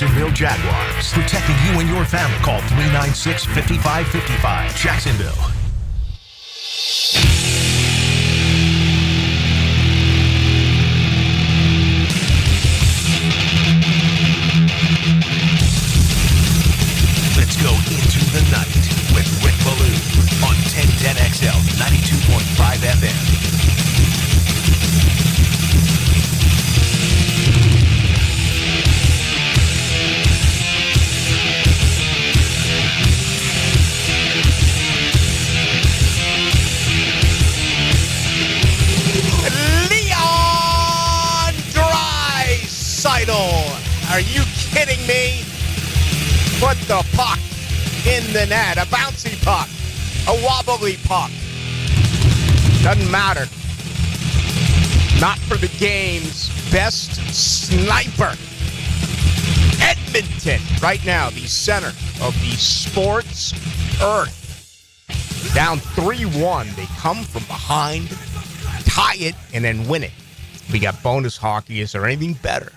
Jacksonville Jaguars. Protecting you and your family. Call 396-5555. Jacksonville. Let's go into the night with Ballou on 1010XL 92.5 FM. Leon Draisaitl. Are you kidding me? Put the puck in the net. A bouncy puck. A wobbly puck. Doesn't matter. Not for the game's best sniper. Edmonton, right now, the center of the sports earth. Down 3-1. They come from behind, tie it, and then win it. We got bonus hockey. Is there anything better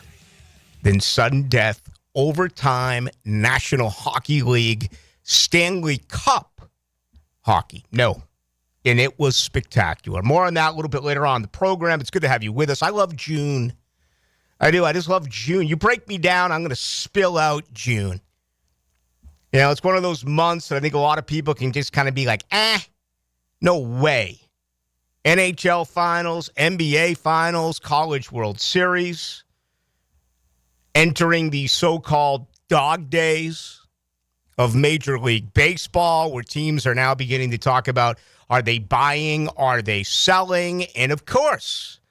than sudden death, overtime, National Hockey League, Stanley Cup hockey? No. And it was spectacular. More on that a little bit later on in the program. It's good to have you with us. I love June. I do. I just love June. You break me down, I'm going to spill out June. You know, it's one of those months that I think a lot of people can just kind of be like, no way. NHL Finals, NBA Finals, College World Series, entering the so-called dog days of Major League Baseball, where teams are now beginning to talk about, are they buying, are they selling? And, of course,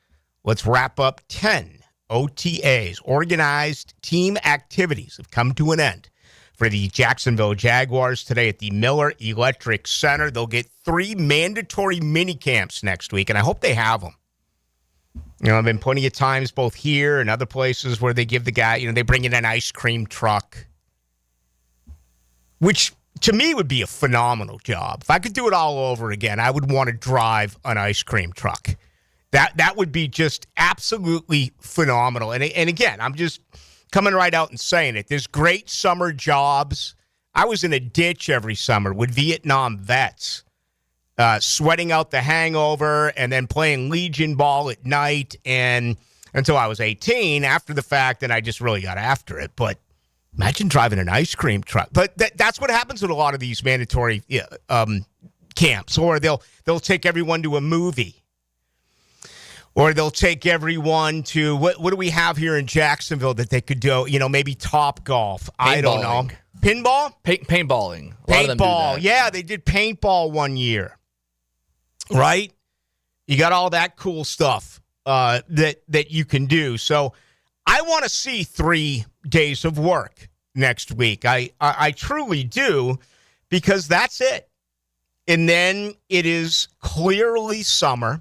let's wrap up 10 OTAs. Organized team activities have come to an end for the Jacksonville Jaguars today at the Miller Electric Center. They'll get 3 mandatory mini camps next week, and I hope they have them. You know, I've been plenty of times both here and other places where they give the guy, you know, they bring in an ice cream truck, which to me would be a phenomenal job. If I could do it all over again, I would want to drive an ice cream truck. That would be just absolutely phenomenal. And again, I'm just coming right out and saying it. There's great summer jobs. I was in a ditch every summer with Vietnam vets, sweating out the hangover and then playing Legion ball at night and until I was 18 after the fact, and I just really got after it. But imagine driving an ice cream truck. But that's what happens with a lot of these mandatory camps. Or they'll take everyone to a movie. Or they'll take everyone to, what do we have here in Jacksonville that they could do? You know, maybe Top Golf. I don't know. Pinball? Paintballing. A lot of them do Paintball. that. Yeah, they did paintball one year. Right? You got all that cool stuff that you can do. So I want to see 3 days of work next week. I truly do, because that's it. And then it is clearly summer.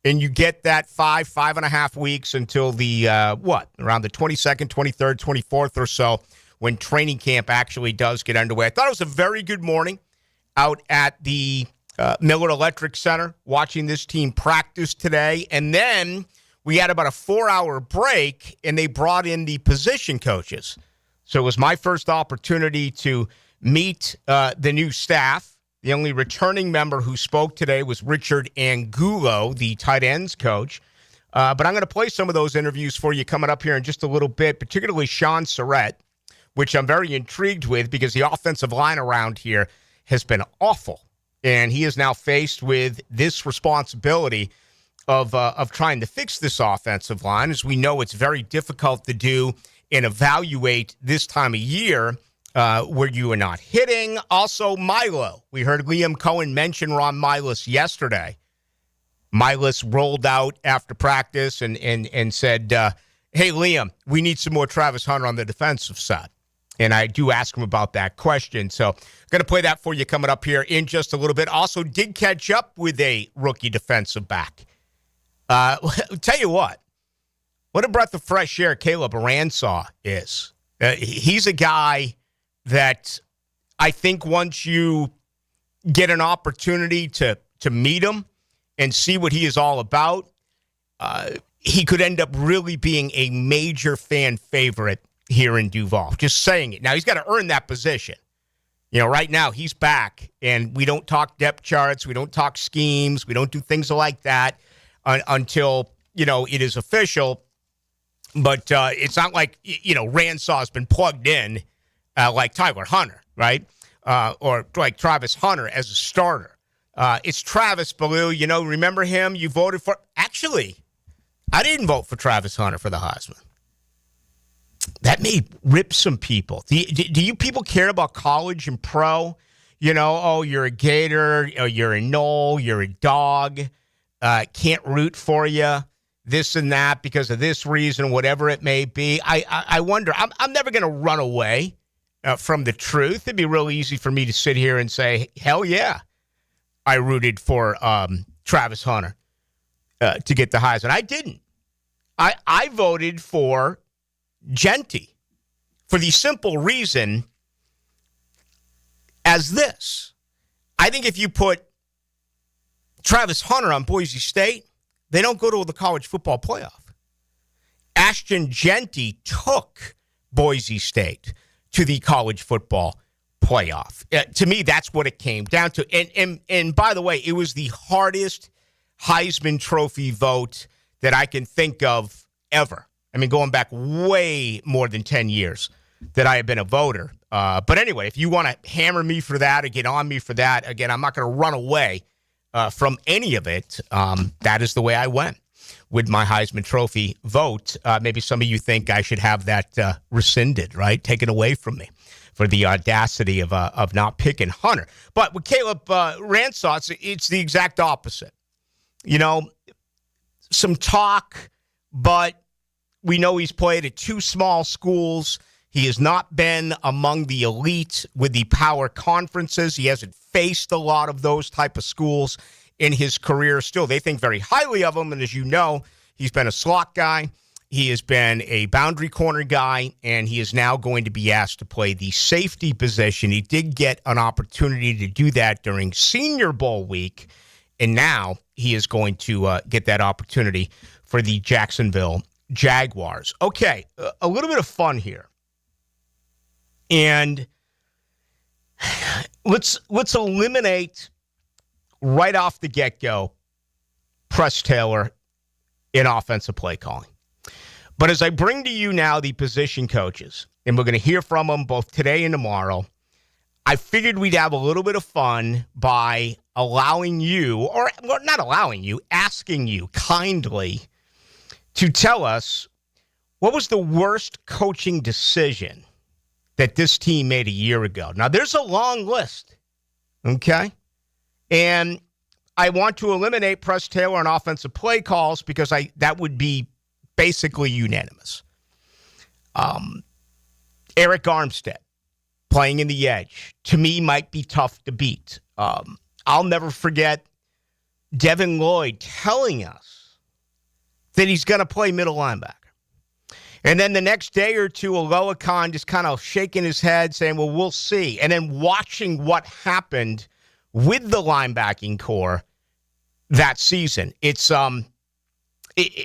And you get that 5.5 weeks until the, around the 22nd, 23rd, 24th or so, when training camp actually does get underway. I thought it was a very good morning out at the Miller Electric Center watching this team practice today. And then we had about a 4-hour break, and they brought in the position coaches. So it was my first opportunity to meet the new staff. The only returning member who spoke today was Richard Angulo, the tight ends coach. But I'm going to play some of those interviews for you coming up here in just a little bit, particularly Sean Serret, which I'm very intrigued with because the offensive line around here has been awful. And he is now faced with this responsibility of trying to fix this offensive line. As we know, it's very difficult to do and evaluate this time of year where you are not hitting. Also, Milo. We heard Liam Cohen mention Ron Milus yesterday. Milus rolled out after practice and said, hey, Liam, we need some more Travis Hunter on the defensive side. And I do ask him about that question. So I'm going to play that for you coming up here in just a little bit. Also did catch up with a rookie defensive back. Tell you what a breath of fresh air Caleb Ransaw is. He's a guy that I think once you get an opportunity to meet him and see what he is all about, he could end up really being a major fan favorite here in Duval. Just saying it. Now, he's got to earn that position. Right now he's back, and we don't talk depth charts. We don't talk schemes. We don't do things like that until, it is official. But it's not like, Ransaw has been plugged in like Tyler Hunter, right? Or like Travis Hunter as a starter. It's Travis Ballou. Remember him? You voted for. Actually, I didn't vote for Travis Hunter for the Heisman. That may rip some people. Do you people care about college and pro? You're a Gator, or you're a Knoll, you're a dog, can't root for you, this and that because of this reason, whatever it may be. I wonder. I'm never going to run away from the truth. It'd be real easy for me to sit here and say, hell yeah, I rooted for Travis Hunter to get the Heisman. I didn't. I voted for Genty for the simple reason as this. I think if you put Travis Hunter on Boise State, they don't go to the college football playoff. Ashton Genty took Boise State to the college football playoff. To me, that's what it came down to. And by the way, it was the hardest Heisman Trophy vote that I can think of ever. I mean, going back way more than 10 years that I have been a voter. But anyway, if you want to hammer me for that or get on me for that, again, I'm not going to run away from any of it. That is the way I went with my Heisman Trophy vote. Maybe some of you think I should have that rescinded, right? Taken away from me for the audacity of not picking Hunter. But with Caleb Ransaw, it's the exact opposite. Some talk, but we know he's played at two small schools. He has not been among the elite with the power conferences. He hasn't faced a lot of those type of schools in his career. Still, they think very highly of him. And as you know, he's been a slot guy. He has been a boundary corner guy, and he is now going to be asked to play the safety position. He did get an opportunity to do that during Senior Bowl week, and now he is going to get that opportunity for the Jacksonville Jaguars. Okay, a little bit of fun here. And let's eliminate right off the get-go Press Taylor in offensive play calling. But as I bring to you now the position coaches, and we're going to hear from them both today and tomorrow, I figured we'd have a little bit of fun by allowing you, or not allowing you, asking you kindly to tell us what was the worst coaching decision that this team made a year ago. Now, there's a long list, okay? And I want to eliminate Press Taylor on offensive play calls because that would be basically unanimous. Eric Armstead playing in the edge, to me, might be tough to beat. I'll never forget Devin Lloyd telling us that he's going to play middle linebacker. And then the next day or two, Aloha Khan just kind of shaking his head saying, well, we'll see. And then watching what happened with the linebacking core that season. It's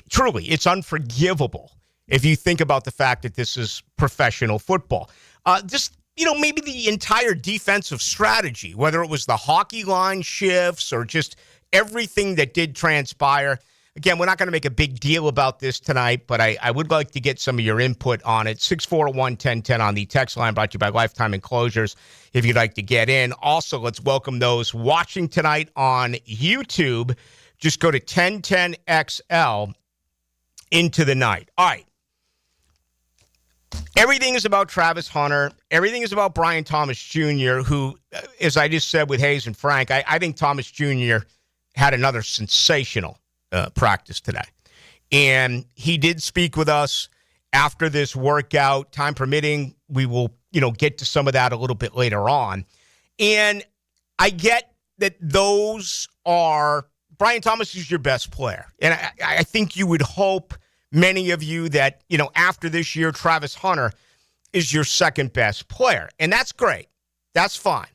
truly, it's unforgivable if you think about the fact that this is professional football. Maybe the entire defensive strategy, whether it was the hockey line shifts or just everything that did transpire. Again, we're not going to make a big deal about this tonight, but I would like to get some of your input on it. 641-1010 on the text line, brought to you by Lifetime Enclosures, if you'd like to get in. Also, let's welcome those watching tonight on YouTube. Just go to 1010XL into the night. All right. Everything is about Travis Hunter. Everything is about Brian Thomas Jr., who, as I just said with Hayes and Frank, I think Thomas Jr. had another sensational practice today. And he did speak with us after this workout. Time permitting, we will, get to some of that a little bit later on. And I get that those are, Brian Thomas is your best player. And I think you would hope, many of you, that, after this year, Travis Hunter is your second best player. And that's great. That's fine.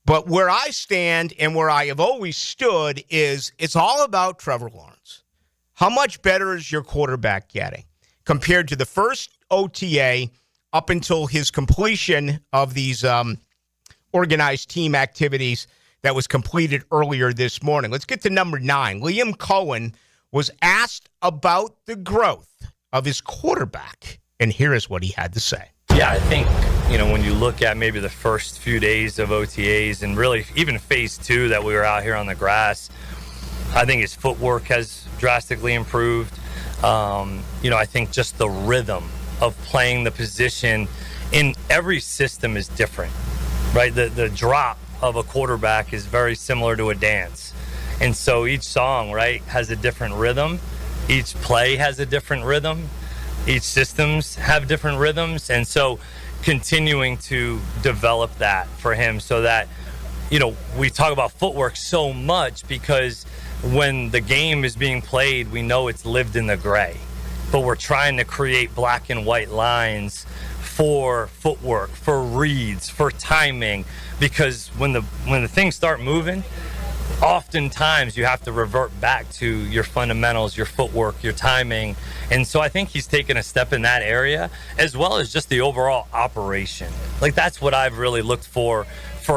But where I stand and where I have always stood is it's all about Trevor Lawrence. How much better is your quarterback getting compared to the first OTA up until his completion of these organized team activities that was completed earlier this morning. Let's get to number 9. Liam Cohen was asked about the growth of his quarterback, and here is what he had to say. Yeah, I think, when you look at maybe the first few days of OTAs and really even phase 2 that we were out here on the grass, I think his footwork has drastically improved. I think just the rhythm of playing the position in every system is different, right? The drop of a quarterback is very similar to a dance. And so each song, right, has a different rhythm. Each play has a different rhythm. Each systems have different rhythms. And so continuing to develop that for him so that, we talk about footwork so much because when the game is being played, we know it's lived in the gray. But we're trying to create black and white lines for footwork, for reads, for timing, because when the things start moving, oftentimes you have to revert back to your fundamentals, your footwork, your timing. And so I think he's taken a step in that area, as well as just the overall operation. Like, that's what I've really looked for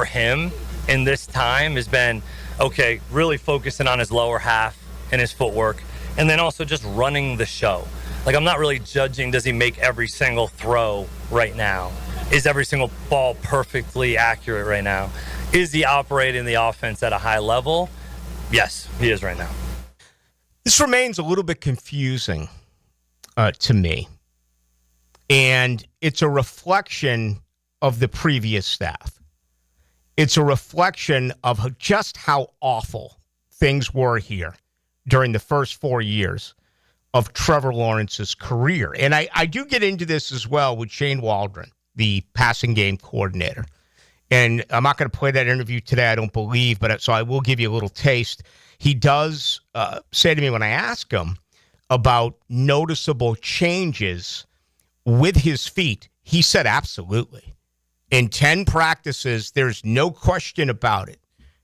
him in this time, has been, okay, really focusing on his lower half and his footwork, and then also just running the show. Like, I'm not really judging, does he make every single throw right now? Is every single ball perfectly accurate right now? Is he operating the offense at a high level? Yes, he is right now. This remains a little bit confusing to me. And it's a reflection of the previous staff. It's a reflection of just how awful things were here during the first 4 years of Trevor Lawrence's career. And I do get into this as well with Shane Waldron, the passing game coordinator. And I'm not going to play that interview today, I don't believe, but so I will give you a little taste. He does say to me when I ask him about noticeable changes with his feet, he said absolutely. In 10 practices, there's no question about it.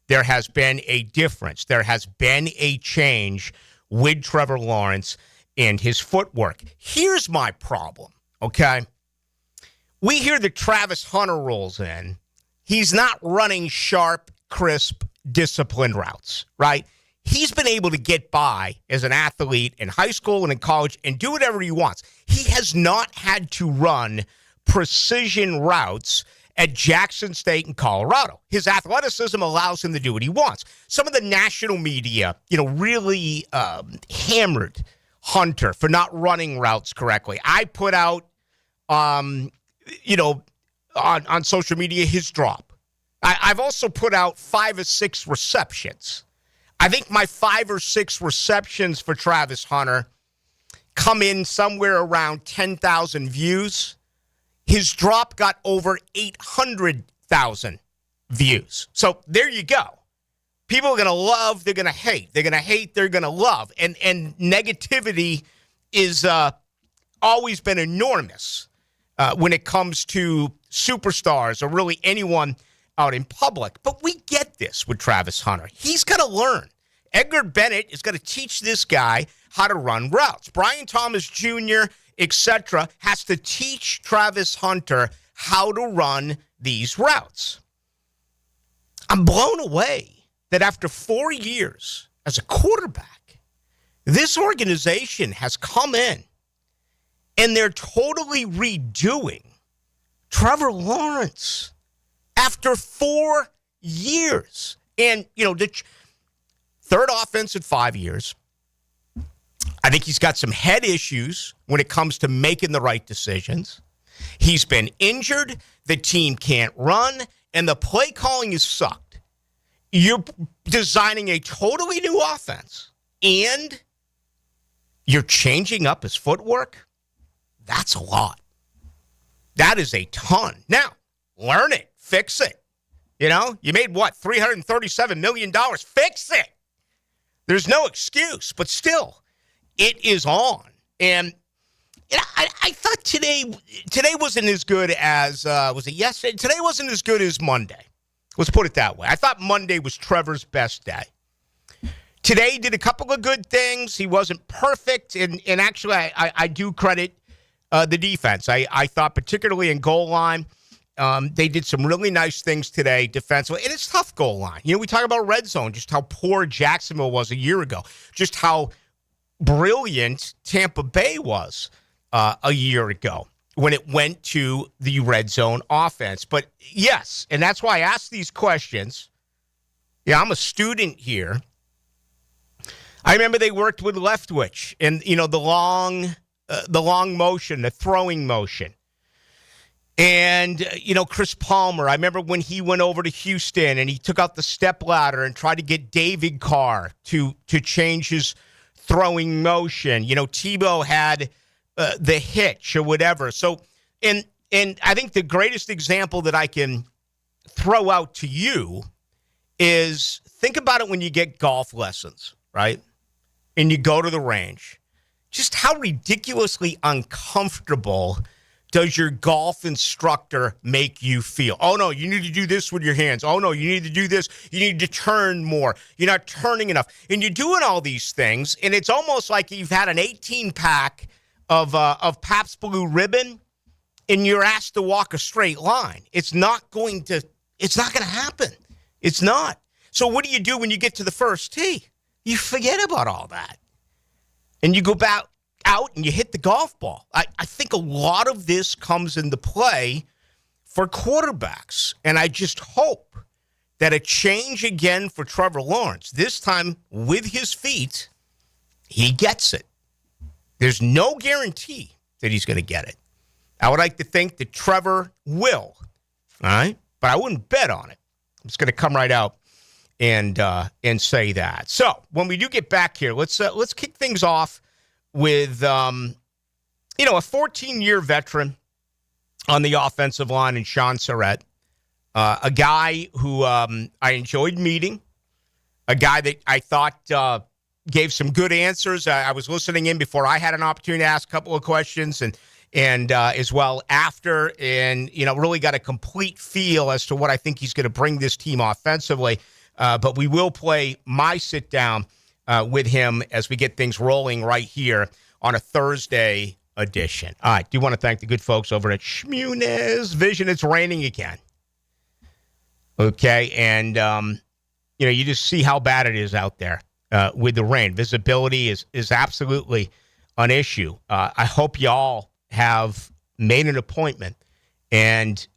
There has been a difference. There has been a change with Trevor Lawrence and his footwork. Here's my problem, okay? We hear that Travis Hunter rolls in. He's not running sharp, crisp, disciplined routes, right? He's been able to get by as an athlete in high school and in college and do whatever he wants. He has not had to run precision routes at Jackson State and Colorado. His athleticism allows him to do what he wants. Some of the national media, really hammered Hunter for not running routes correctly. I put out, on social media, his drop. I've also put out 5 or 6 receptions. I think my 5 or 6 receptions for Travis Hunter come in somewhere around 10,000 views. His drop got over 800,000 views. So there you go. People are going to love, they're going to hate. They're going to hate, they're going to love. And negativity is always been enormous when it comes to superstars or really anyone out in public. But we get this with Travis Hunter. He's got to learn. Edgar Bennett is going to teach this guy how to run routes. Brian Thomas Jr., etc., has to teach Travis Hunter how to run these routes. I'm blown away that after 4 years as a quarterback, this organization has come in and they're totally redoing Trevor Lawrence after 4 years. And, the third offense in 5 years. I think he's got some head issues when it comes to making the right decisions. He's been injured. The team can't run. And the play calling has sucked. You're designing a totally new offense. And you're changing up his footwork. That's a lot. That is a ton. Now, learn it. Fix it. You made what? $337 million. Fix it. There's no excuse. But still, it is on. And I thought today wasn't as good as, was it yesterday? Today wasn't as good as Monday. Let's put it that way. I thought Monday was Trevor's best day. Today he did a couple of good things. He wasn't perfect. And actually, I do credit the defense. I thought particularly in goal line, they did some really nice things today defensively. And it's tough goal line. We talk about red zone, just how poor Jacksonville was a year ago, just how brilliant Tampa Bay was a year ago when it went to the red zone offense. But yes, and that's why I ask these questions. Yeah, I'm a student here. I remember they worked with Leftwich and, the long motion, the throwing motion. And, Chris Palmer, I remember when he went over to Houston and he took out the stepladder and tried to get David Carr to change his throwing motion. Tebow had the hitch or whatever. So, and I think the greatest example that I can throw out to you is think about it when you get golf lessons, right? And you go to the range. Just how ridiculously uncomfortable does your golf instructor make you feel? Oh, no, you need to do this with your hands. Oh, no, you need to do this. You need to turn more. You're not turning enough. And you're doing all these things, and it's almost like you've had an 18-pack of Pabst Blue Ribbon, and you're asked to walk a straight line. It's not going to happen. It's not. So what do you do when you get to the first tee? You forget about all that. And you go back out and you hit the golf ball. I think a lot of this comes into play for quarterbacks. And I just hope that a change again for Trevor Lawrence, this time with his feet, he gets it. There's no guarantee that he's going to get it. I would like to think that Trevor will, all right? But I wouldn't bet on it. I'm just going to come right out and say that. So when we do get back here, let's kick things off with a 14-year veteran on the offensive line in Sean Serret, a guy who I enjoyed meeting, a guy that I thought gave some good answers. I was listening in before I had an opportunity to ask a couple of questions and as well after, and really got a complete feel as to what I think he's going to bring this team offensively. But we will play my sit down with him as we get things rolling right here on a Thursday edition. All right, do want to thank the good folks over at Shmunez Vision. It's raining again. Okay, and you just see how bad it is out there with the rain. Visibility is absolutely an issue. I hope y'all have made an appointment and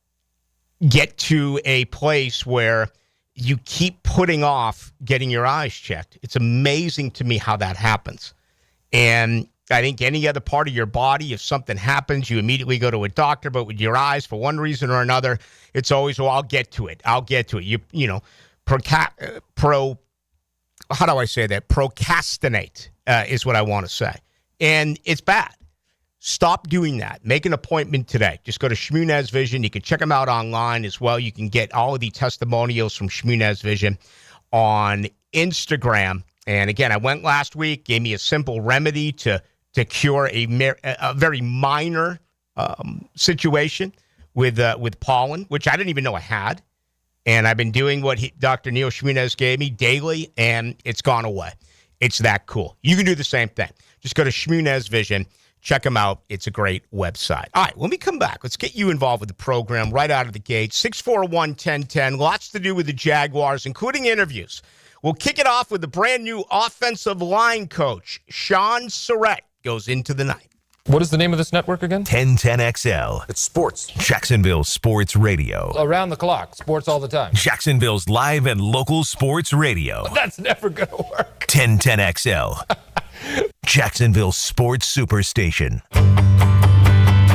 get to a place where you keep putting off getting your eyes checked. It's amazing to me how that happens. And I think any other part of your body, if something happens, you immediately go to a doctor. But with your eyes, for one reason or another, it's always, well, I'll get to it. How do I say that? Procrastinate is what I want to say. And it's bad. Stop doing that. Make an appointment today. Just go to Shmunez Vision. You can check them out online as well. You can get all of the testimonials from Shmunez Vision on Instagram. And again, I went last week, gave me a simple remedy to cure a very minor situation with pollen, which I didn't even know I had. And I've been doing what Dr. Neil Shmunez gave me daily, and it's gone away. It's that cool. You can do the same thing. Just go to Shmunez Vision. Check them out. It's a great website. All right, when we come back, let's get you involved with the program right out of the gate. 641-1010. Lots to do with the Jaguars, including interviews. We'll kick it off with the brand new offensive line coach, Sean Serret, goes into the night. What is the name of this network again? 1010XL. It's sports. Jacksonville Sports Radio. Around the clock. Sports all the time. Jacksonville's live and local sports radio. That's never going to work. 1010XL. Jacksonville Sports Superstation.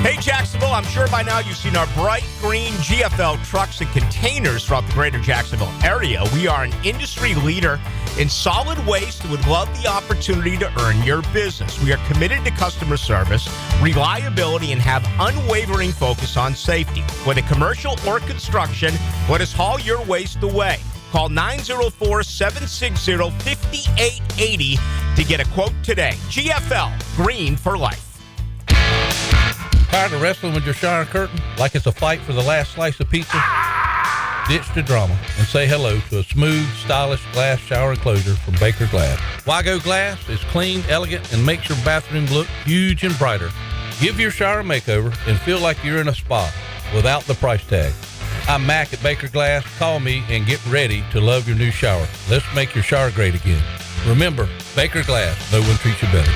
Hey, Jacksonville, I'm sure by now you've seen our bright green GFL trucks and containers throughout the greater Jacksonville area. We are an industry leader in solid waste and would love the opportunity to earn your business. We are committed to customer service, reliability, and have unwavering focus on safety. Whether commercial or construction, let us haul your waste away. Call 904-760-5880 to get a quote today. GFL, green for life. Tired of wrestling with your shower curtain like it's a fight for the last slice of pizza? Ditch the drama and say hello to a smooth, stylish glass shower enclosure from Baker Glass. Wago Glass is clean, elegant, and makes your bathroom look huge and brighter. Give your shower a makeover and feel like you're in a spa without the price tag. I'm Mac at Baker Glass. Call me and get ready to love your new shower. Let's make your shower great again. Remember, Baker Glass, no one treats you better.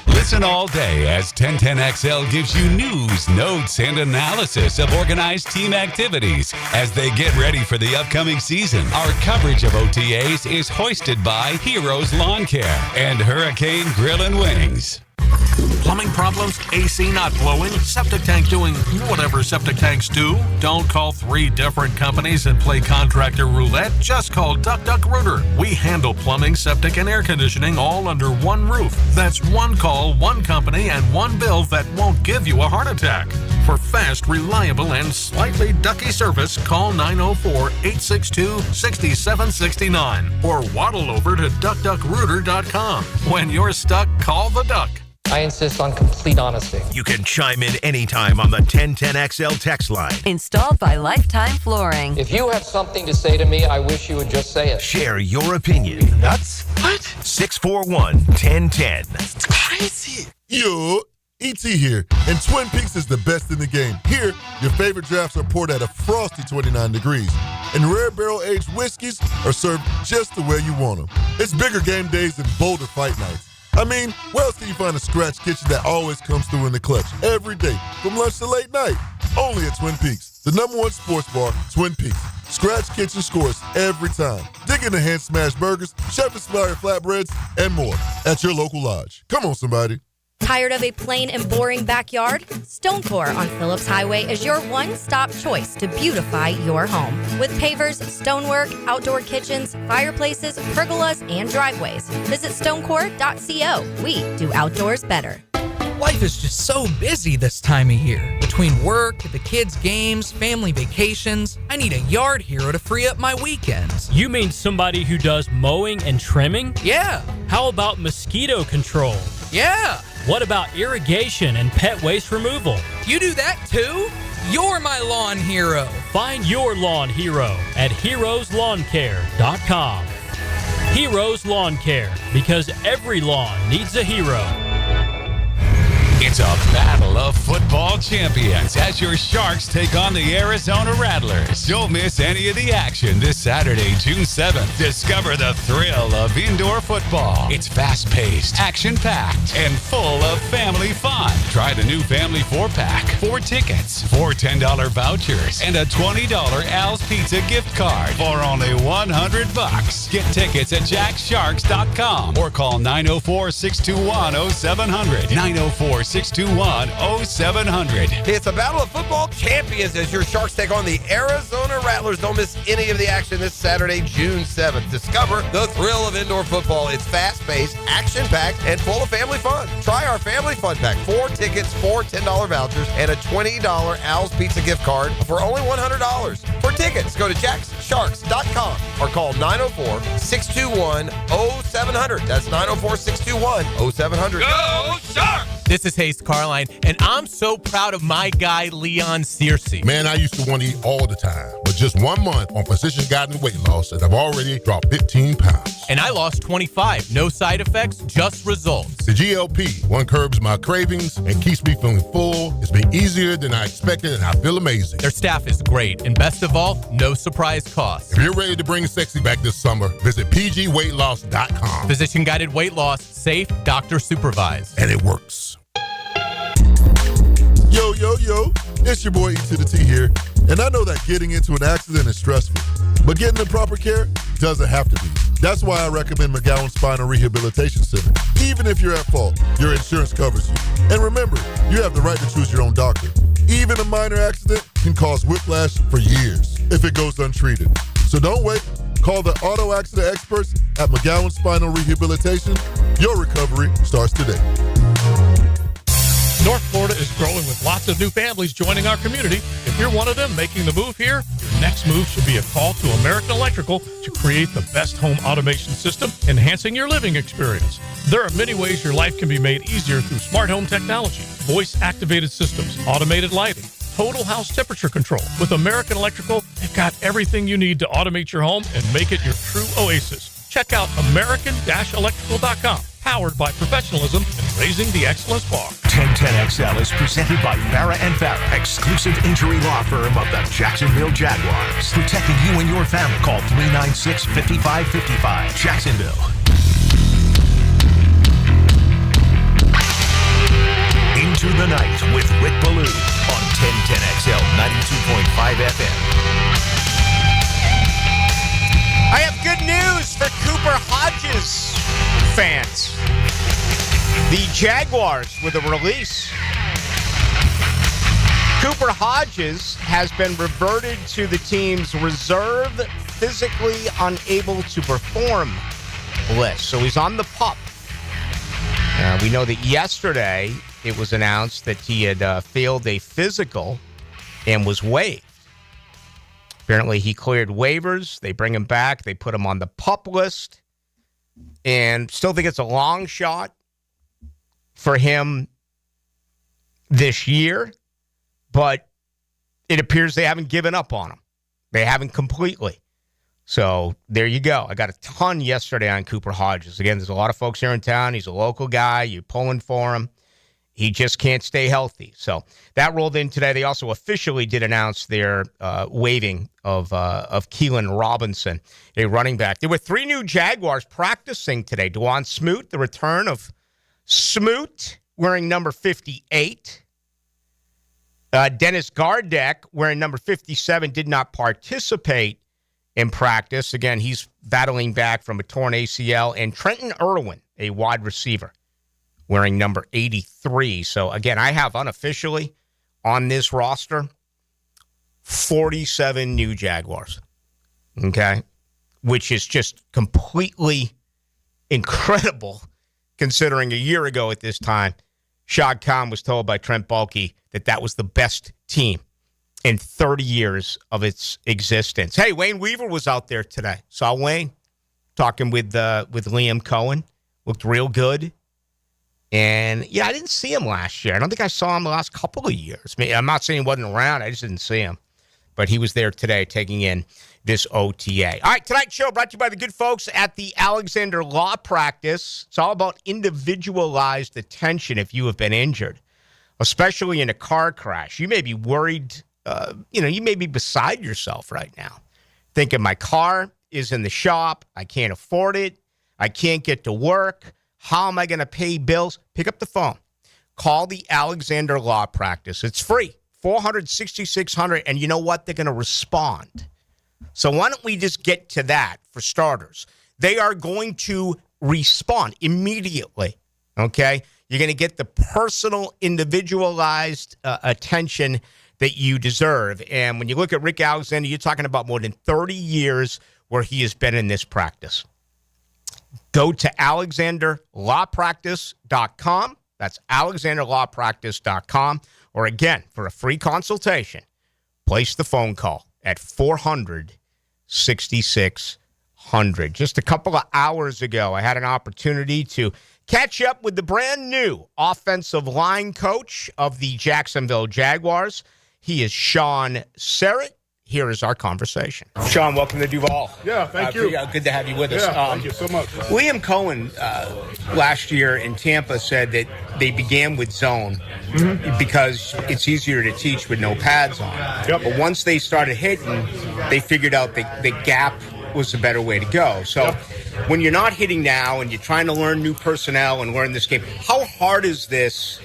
Listen all day as 1010XL gives you news, notes, and analysis of organized team activities as they get ready for the upcoming season. Our coverage of OTAs is hoisted by Heroes Lawn Care and Hurricane Grill and Wings. Plumbing problems, AC not blowing, septic tank doing whatever septic tanks do? Don't call 3 different companies and play contractor roulette. Just call Duck Rooter. We handle plumbing, septic, and air conditioning all under one roof. That's one call, one company, and one bill that won't give you a heart attack. For fast, reliable, and slightly ducky service, call 904-862-6769 or waddle over to duckduckrooter.com. When you're stuck, call the Duck. I insist on complete honesty. You can chime in anytime on the 1010XL text line. Installed by Lifetime Flooring. If you have something to say to me, I wish you would just say it. Share your opinion. Nuts? What? 641-1010. It's crazy. Yo, E.T. here, and Twin Peaks is the best in the game. Here, your favorite drafts are poured at a frosty 29 degrees, and rare barrel-aged whiskeys are served just the way you want them. It's bigger game days and bolder fight nights. I mean, where else can you find a scratch kitchen that always comes through in the clutch every day, from lunch to late night? Only at Twin Peaks, the #1 sports bar, Twin Peaks. Scratch kitchen scores every time. Dig into hand-smashed burgers, chef-inspired flatbreads, and more at your local lodge. Come on, somebody. Tired of a plain and boring backyard? Stonecore on Phillips Highway is your one-stop choice to beautify your home. With pavers, stonework, outdoor kitchens, fireplaces, pergolas, and driveways. Visit stonecore.co. We do outdoors better. Life is just so busy this time of year. Between work, the kids' games, family vacations, I need a yard hero to free up my weekends. You mean somebody who does mowing and trimming? Yeah. How about mosquito control? Yeah. What about irrigation and pet waste removal? You do that too? You're my lawn hero. Find your lawn hero at heroeslawncare.com. Heroes Lawn Care, because every lawn needs a hero. It's a battle of football champions as your Sharks take on the Arizona Rattlers. Don't miss any of the action this Saturday, June 7th. Discover the thrill of indoor football. It's fast-paced, action-packed, and full of family fun. Try the new Family 4-Pack. 4 tickets, 4 $10 vouchers, and a $20 Al's Pizza gift card for only $100. Get tickets at jacksharks.com or call 904-621-0700. 904-621-0700. It's a battle of football champions as your Sharks take on the Arizona Rattlers. Don't miss any of the action this Saturday, June 7th. Discover the thrill of indoor football. It's fast-paced, action-packed, and full of family fun. Try our Family Fun Pack. 4 tickets, 4 $10 vouchers, and a $20 Al's Pizza gift card for only $100. For tickets, go to jacksharks.com or call 904-621-0700. That's 904-621-0700. Go Sharks! This is Hayes Carline, and I'm so proud of my guy, Leon Searcy. Man, I used to want to eat all the time, but just 1 month on Physicians Guided Weight Loss, and I've already dropped 15 pounds. And I lost 25. No side effects, just results. The GLP, one curbs my cravings and keeps me feeling full. It's been easier than I expected, and I feel amazing. Their staff is great, and best of all, no surprise costs. If you're ready to bring sexy back this summer, visit pgweightloss.com. Physician Guided Weight Loss, safe, doctor supervised. And it works. Yo, it's your boy E to the T here, and I know that getting into an accident is stressful, but getting the proper care doesn't have to be. That's why I recommend McGowan Spinal Rehabilitation Center. Even if you're at fault, your insurance covers you. And remember, you have the right to choose your own doctor. Even a minor accident can cause whiplash for years if it goes untreated. So don't wait. Call the auto accident experts at McGowan Spinal Rehabilitation. Your recovery starts today. North Florida is growing with lots of new families joining our community. If you're one of them making the move here, your next move should be a call to American Electrical to create the best home automation system, enhancing your living experience. There are many ways your life can be made easier through smart home technology, voice-activated systems, automated lighting, total house temperature control. With American Electrical, they've got everything you need to automate your home and make it your true oasis. Check out American-Electrical.com. powered by professionalism and raising the excellence bar. 1010XL is presented by Farah & Farah, exclusive injury law firm of the Jacksonville Jaguars. Protecting you and your family. Call 396-5555. Jacksonville. Into the Night with Rick Ballou on 1010XL 92.5 FM. I have good news for Cooper Hodges fans. The Jaguars with a release. Cooper Hodges has been reverted to the team's reserve, physically unable to perform list. So he's on the PUP. We know that yesterday it was announced that he had failed a physical and was waived. Apparently he cleared waivers. They bring him back. They put him on the PUP list. And still think it's a long shot for him this year. But it appears they haven't given up on him. They haven't completely. So there you go. I got a ton yesterday on Cooper Hodges. Again, there's a lot of folks here in town. He's a local guy. You're pulling for him. He just can't stay healthy. So that rolled in today. They also officially did announce their waiving of Keelan Robinson, a running back. There were 3 new Jaguars practicing today. Dwan Smoot, the return of Smoot, wearing number 58. Dennis Gardeck, wearing number 57, did not participate in practice. Again, he's battling back from a torn ACL. And Trenton Irwin, a wide receiver, wearing number 83. So, again, I have unofficially on this roster 47 new Jaguars, okay, which is just completely incredible considering a year ago at this time, Shad Khan was told by Trent Baalke that that was the best team in 30 years of its existence. Hey, Wayne Weaver was out there today. Saw Wayne talking with Liam Cohen. Looked real good. And, yeah, I didn't see him last year. I don't think I saw him the last couple of years. I'm not saying he wasn't around. I just didn't see him. But he was there today taking in this OTA. All right, tonight's show brought to you by the good folks at the Alexander Law Practice. It's all about individualized attention if you have been injured, especially in a car crash. You may be worried, you may be beside yourself right now, thinking my car is in the shop. I can't afford it. I can't get to work. How am I going to pay bills? Pick up the phone. Call the Alexander Law Practice. It's free, 400-6600, and you know what? They're going to respond. So why don't we just get to that for starters? They are going to respond immediately, okay? You're going to get the personal, individualized attention that you deserve. And when you look at Rick Alexander, you're talking about more than 30 years where he has been in this practice. Go to alexanderlawpractice.com. That's alexanderlawpractice.com. Or again, for a free consultation, place the phone call at 400-6600. Just a couple of hours ago, I had an opportunity to catch up with the brand new offensive line coach of the Jacksonville Jaguars. He is Sean Serret. Here is our conversation. Sean, welcome to Duval. Yeah, thank you. Good to have you with us. Thank you so much. Liam Cohen last year in Tampa said that they began with zone because it's easier to teach with no pads on. Yep. But once they started hitting, they figured out that the gap was the better way to go. So when you're not hitting now and you're trying to learn new personnel and learn this game, how hard is this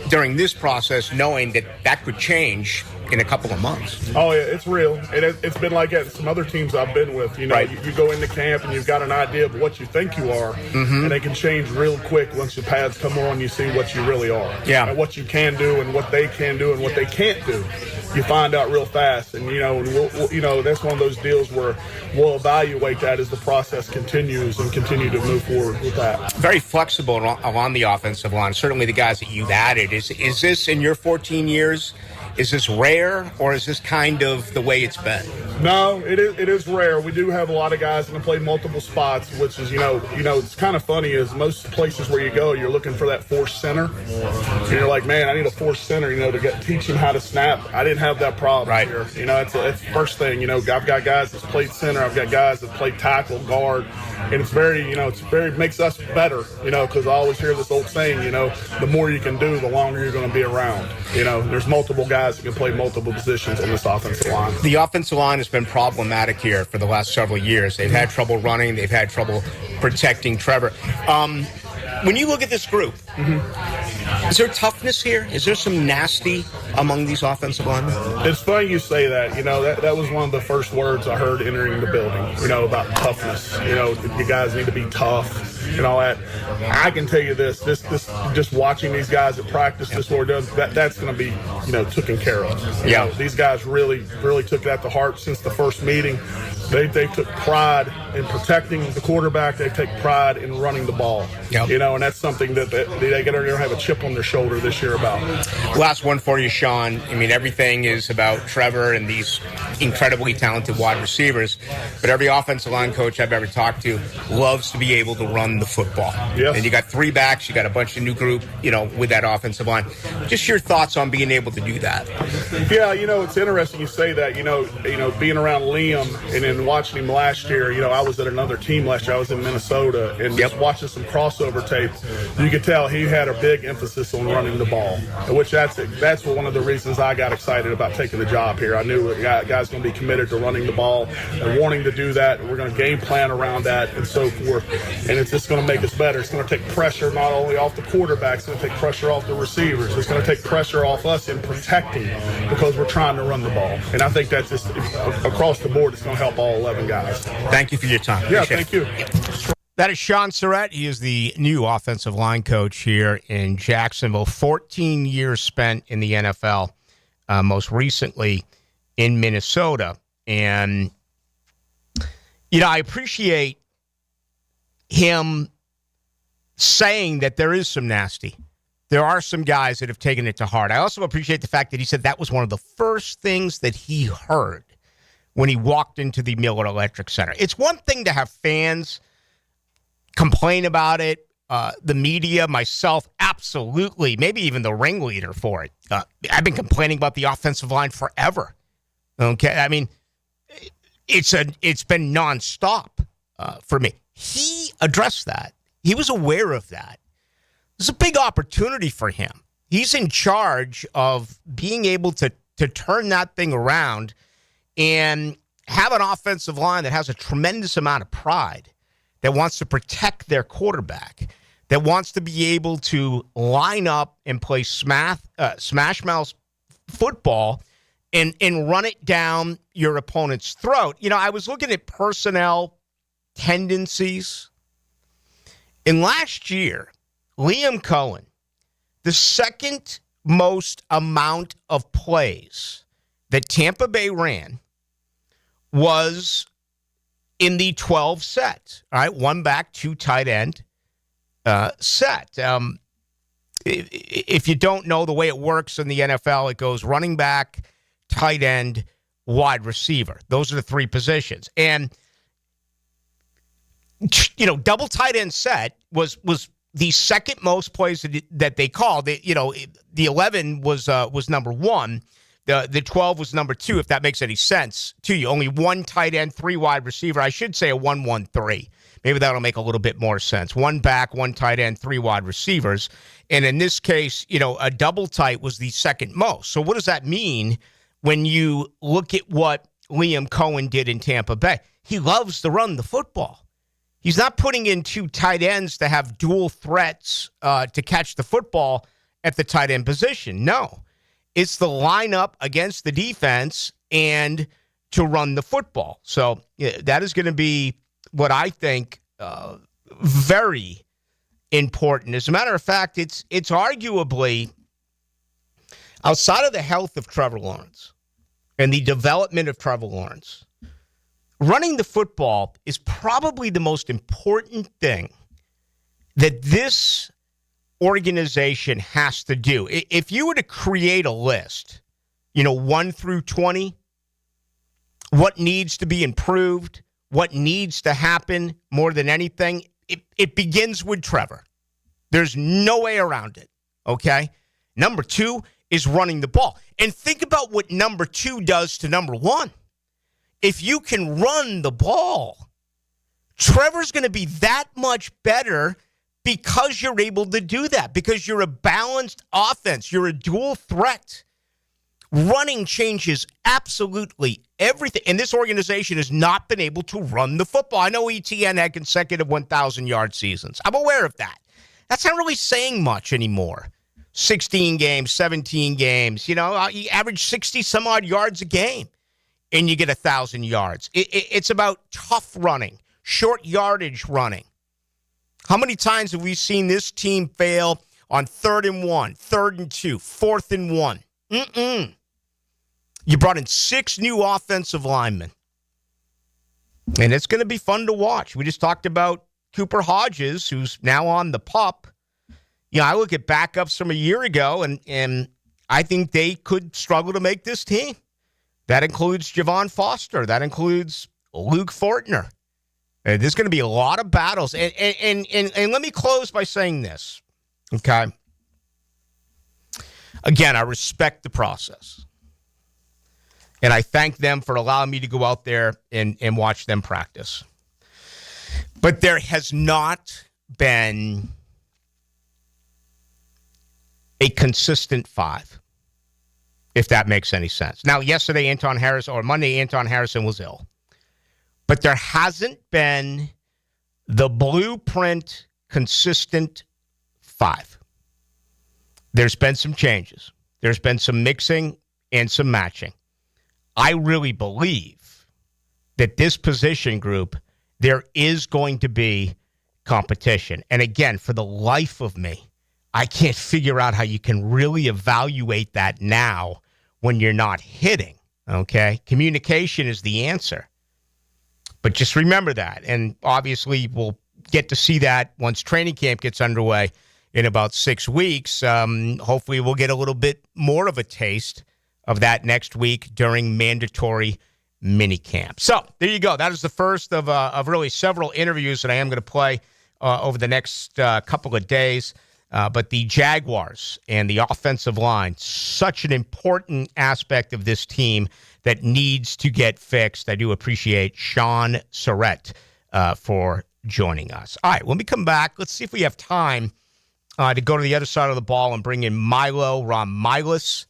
during this process knowing that that could change in a couple of months? Oh, yeah, it's real. It's been like that at some other teams I've been with. You know, right. you go into camp and you've got an idea of what you think you are, and they can change real quick once your pads come on. You see what you really are, and what you can do, and what they can do, and what they can't do. You find out real fast, and we'll, that's one of those deals where we'll evaluate that as the process continues and continue to move forward with that. Very flexible along the offensive line. Certainly, the guys that you've added. Is this in your 14 years? Is this rare, or is this kind of the way it's been? No, it is rare. We do have a lot of guys that can play multiple spots, which is, it's kind of funny is most places where you go, you're looking for that force center. And you're like, man, I need a force center, to teach him how to snap. I didn't have that problem here. It's the first thing, I've got guys that's played center. I've got guys that played tackle, guard. And it's very, makes us better, because I always hear this old saying, the more you can do, the longer you're going to be around. There's multiple guys that can play multiple positions in this offensive line. The offensive line has been problematic here for the last several years. They've had trouble running. They've had trouble protecting Trevor. When you look at this group, is there toughness here? Is there some nasty among these offensive linemen? It's funny you say that. That was one of the first words I heard entering the building, about toughness. You guys need to be tough and all that. I can tell you this just watching these guys at practice, this what we're doing, that's going to be, taken care of. These guys really took that to heart since the first meeting. They took pride in protecting the quarterback. They take pride in running the ball. And that's something that they're going to have a chip on their shoulder this year about. Last one for you, Sean. I mean, everything is about Trevor and these incredibly talented wide receivers, but every offensive line coach I've ever talked to loves to be able to run the football. Yes. And you got 3 backs, you got a bunch of new group, with that offensive line. Just your thoughts on being able to do that. Yeah, it's interesting you say that. Being around Liam and then watching him last year, I was at another team last year. I was in Minnesota, and just watching some crossover tape, you could tell he had a big emphasis on running the ball, which that's one of the reasons I got excited about taking the job here. I knew a guy's going to be committed to running the ball and wanting to do that, and we're going to game plan around that and so forth, and it's just going to make us better. It's going to take pressure not only off the quarterback, it's going to take pressure off the receivers. It's going to take pressure off us in protecting because we're trying to run the ball, and I think that's just across the board. It's going to help all 11 guys. Thank you for your time. Yeah, thank you. That is Sean Serret. He is the new offensive line coach here in Jacksonville. 14 years spent in the NFL, most recently in Minnesota. And, I appreciate him saying that there is some nasty. There are some guys that have taken it to heart. I also appreciate the fact that he said that was one of the first things that he heard when he walked into the Miller Electric Center. It's one thing to have fans complain about it, the media, myself, absolutely, maybe even the ringleader for it. I've been complaining about the offensive line forever. Okay, I mean, it's been nonstop for me. He addressed that. He was aware of that. It's a big opportunity for him. He's in charge of being able to turn that thing around and have an offensive line that has a tremendous amount of pride, that wants to protect their quarterback, that wants to be able to line up and play smash mouth football and run it down your opponent's throat. I was looking at personnel tendencies. And last year, Liam Cohen, the second most amount of plays that Tampa Bay ran was in the 12 set. All right, 1 back, 2 tight end set. If you don't know the way it works in the NFL, it goes running back, tight end, wide receiver. Those are the 3 positions. And, double tight end set was the second most plays that they called. The 11 was number 1. The 12 was number 2, if that makes any sense to you. Only 1 tight end, 3 wide receiver. I should say a 1-1-3. Maybe that'll make a little bit more sense. 1 back, 1 tight end, 3 wide receivers. And in this case, a double tight was the second most. So what does that mean when you look at what Liam Cohen did in Tampa Bay? He loves to run the football. He's not putting in 2 tight ends to have dual threats to catch the football at the tight end position. No. It's the lineup against the defense and to run the football. So that is going to be what I think very important. As a matter of fact, it's arguably, outside of the health of Trevor Lawrence and the development of Trevor Lawrence, running the football is probably the most important thing that this organization has to do. If you were to create a list, 1 through 20, what needs to be improved, what needs to happen more than anything, it begins with Trevor. There's no way around it, okay? Number 2 is running the ball. And think about what number 2 does to number 1. If you can run the ball, Trevor's going to be that much better because you're able to do that, because you're a balanced offense. You're a dual threat. Running changes absolutely everything. And this organization has not been able to run the football. I know ETN had consecutive 1,000-yard seasons. I'm aware of that. That's not really saying much anymore. 16 games, 17 games. You average 60-some-odd yards a game, and you get 1,000 yards. It's about tough running, short yardage running. How many times have we seen this team fail on 3rd and 1, 3rd and 2, 4th and 1? You brought in 6 new offensive linemen, and it's going to be fun to watch. We just talked about Cooper Hodges, who's now on the PUP. I look at backups from a year ago, and I think they could struggle to make this team. That includes Javon Foster. That includes Luke Fortner. There's going to be a lot of battles. And let me close by saying this, okay? Again, I respect the process. And I thank them for allowing me to go out there and watch them practice. But there has not been a consistent 5, if that makes any sense. Now, yesterday, Monday, Anton Harrison was ill. But there hasn't been the blueprint consistent 5. There's been some changes. There's been some mixing and some matching. I really believe that this position group, there is going to be competition. And again, for the life of me, I can't figure out how you can really evaluate that now when you're not hitting, okay? Communication is the answer. But just remember that. And obviously, we'll get to see that once training camp gets underway in about 6 weeks. Hopefully, we'll get a little bit more of a taste of that next week during mandatory minicamp. So there you go. That is the first of really several interviews that I am going to play over the next couple of days. But the Jaguars and the offensive line, such an important aspect of this team that needs to get fixed. I do appreciate Sean Serret for joining us. All right, when we come back, let's see if we have time to go to the other side of the ball and bring in Ron Milus,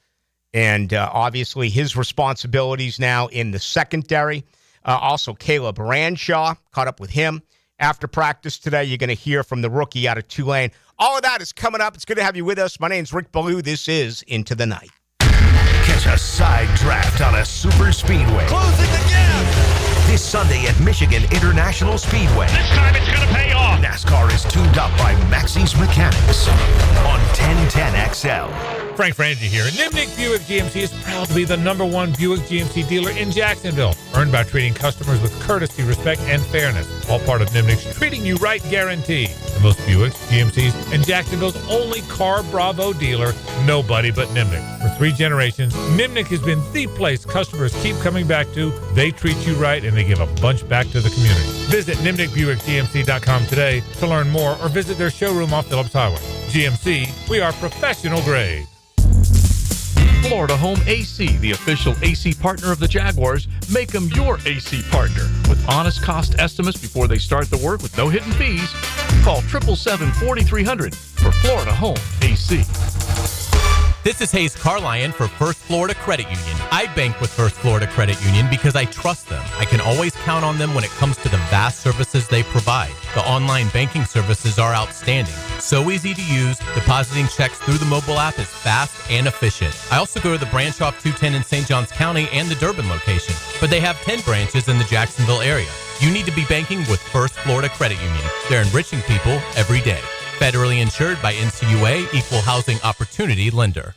and obviously his responsibilities now in the secondary. Also, Caleb Ransaw, caught up with him after practice today. You're going to hear from the rookie out of Tulane. All of that is coming up. It's good to have you with us. My name's Rick Ballou. This is Into the Night. Catch a side draft on a super speedway. Closing the gap! This Sunday at Michigan International Speedway. This time it's going to pay off. NASCAR is tuned up by Maxie's Mechanics on 1010XL. Frank Frangie here. Nimnick Buick GMC is proud to be the #1 Buick GMC dealer in Jacksonville. Earned by treating customers with courtesy, respect, and fairness. All part of Nimnick's Treating You Right guarantee. The most Buicks, GMCs, and Jacksonville's only Car Bravo dealer. Nobody but Nimnick. For 3 generations, Nimnick has been the place customers keep coming back to. They treat you right, and they give a bunch back to the community. Visit NimnickBuickGMC.com today to learn more, or visit their showroom off Phillips Highway. GMC, we are professional grade. Florida Home AC, the official AC partner of the Jaguars. Make them your AC partner. With honest cost estimates before they start the work with no hidden fees. Call 777-4300 for Florida Home AC. This is Hayes Carlyon for First Florida Credit Union. I bank with First Florida Credit Union because I trust them. I can always count on them when it comes to the vast services they provide. The online banking services are outstanding. So easy to use. Depositing checks through the mobile app is fast and efficient. I also go to the branch off 210 in St. Johns County and the Durbin location, but they have 10 branches in the Jacksonville area. You need to be banking with First Florida Credit Union. They're enriching people every day. Federally insured by NCUA, Equal Housing Opportunity Lender.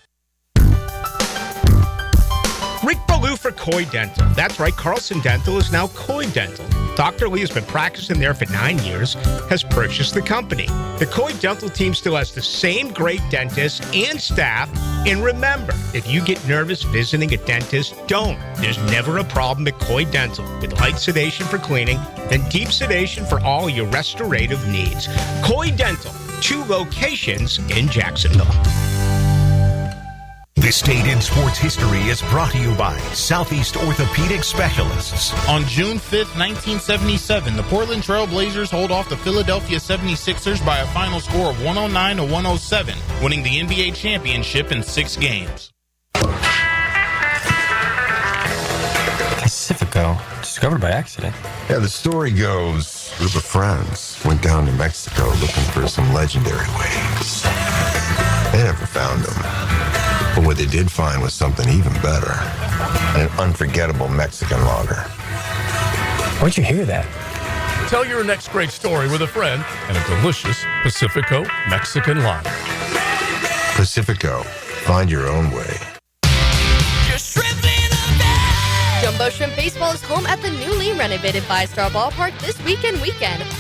Rick Ballou for Coy Dental. That's right, Carlson Dental is now Coy Dental. Dr. Lee has been practicing there for 9 years, has purchased the company. The Coy Dental team still has the same great dentist and staff. And remember, if you get nervous visiting a dentist, don't. There's never a problem at Coy Dental, with light sedation for cleaning and deep sedation for all your restorative needs. Coy Dental, 2 locations in Jacksonville. This date in sports history is brought to you by Southeast Orthopedic Specialists. On June 5th, 1977, the Portland Trail Blazers hold off the Philadelphia 76ers by a final score of 109-107, winning the NBA championship in 6 games. Pacifico, discovered by accident. Yeah, the story goes, a group of friends went down to Mexico looking for some legendary waves. They never found them. But what they did find was something even better. An unforgettable Mexican lager. Where'd you hear that? Tell your next great story with a friend and a delicious Pacifico Mexican lager. Pacifico, find your own way. Jumbo Shrimp Baseball is home at the newly renovated ViStar Ballpark this weekend.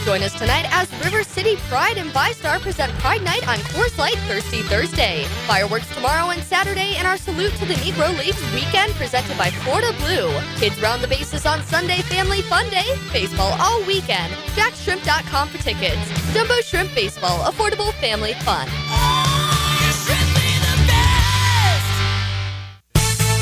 Join us tonight as River City Pride and ViStar present Pride Night on Coors Light Thirsty Thursday. Fireworks tomorrow and Saturday, and our Salute to the Negro Leagues weekend presented by Florida Blue. Kids round the bases on Sunday, Family Fun Day. Baseball all weekend. JackShrimp.com for tickets. Jumbo Shrimp Baseball, affordable family fun.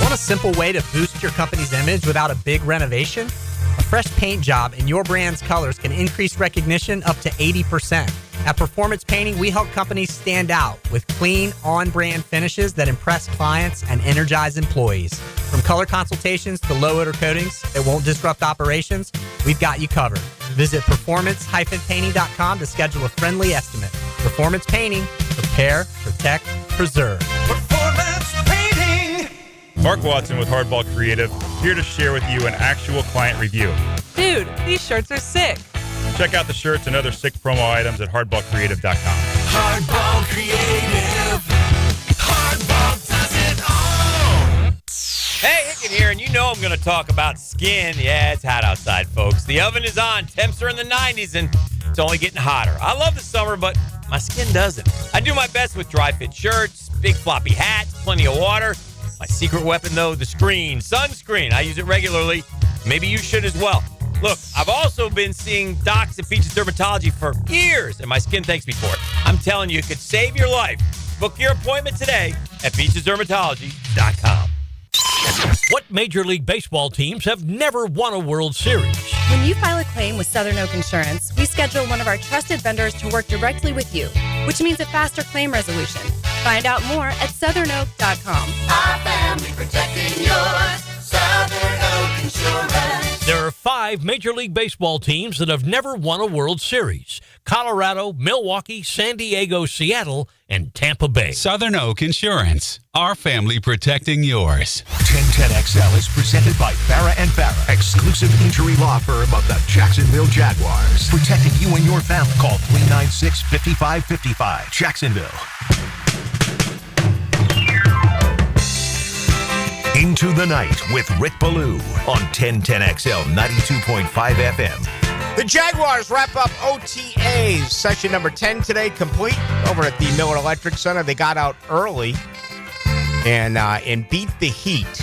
Want a simple way to boost your company's image without a big renovation? A fresh paint job in your brand's colors can increase recognition up to 80%. At Performance Painting, we help companies stand out with clean, on-brand finishes that impress clients and energize employees. From color consultations to low-odor coatings that won't disrupt operations, we've got you covered. Visit performance-painting.com to schedule a friendly estimate. Performance Painting. Prepare, protect, preserve. Performance Painting. Mark Watson with Hardball Creative, here to share with you an actual client review. Dude, these shirts are sick. Check out the shirts and other sick promo items at hardballcreative.com. Hardball Creative. Hardball does it all. Hey, Hicken here, and you know I'm going to talk about skin. Yeah, it's hot outside, folks. The oven is on. Temps are in the 90s, and it's only getting hotter. I love the summer, but my skin doesn't. I do my best with dry fit shirts, big floppy hats, plenty of water. My secret weapon, though, the screen. Sunscreen. I use it regularly. Maybe you should as well. Look, I've also been seeing docs at Beaches Dermatology for years, and my skin thanks me for it. I'm telling you, it could save your life. Book your appointment today at beachesdermatology.com. What Major League Baseball teams have never won a World Series? When you file a claim with Southern Oak Insurance, we schedule one of our trusted vendors to work directly with you, which means a faster claim resolution. Find out more at southernoak.com. Our family protecting yours. Southern Oak Insurance. There are 5 Major League Baseball teams that have never won a World Series: Colorado, Milwaukee, San Diego, Seattle, and Tampa Bay. Southern Oak Insurance, our family protecting yours. 1010XL is presented by Farah and Farah, exclusive injury law firm of the Jacksonville Jaguars. Protecting you and your family. Call 396-5555. Jacksonville. Into the Night with Rick Ballou on 1010XL 92.5 FM. The Jaguars wrap up OTAs. Session number 10 today complete over at the Miller Electric Center. They got out early and beat the Heat.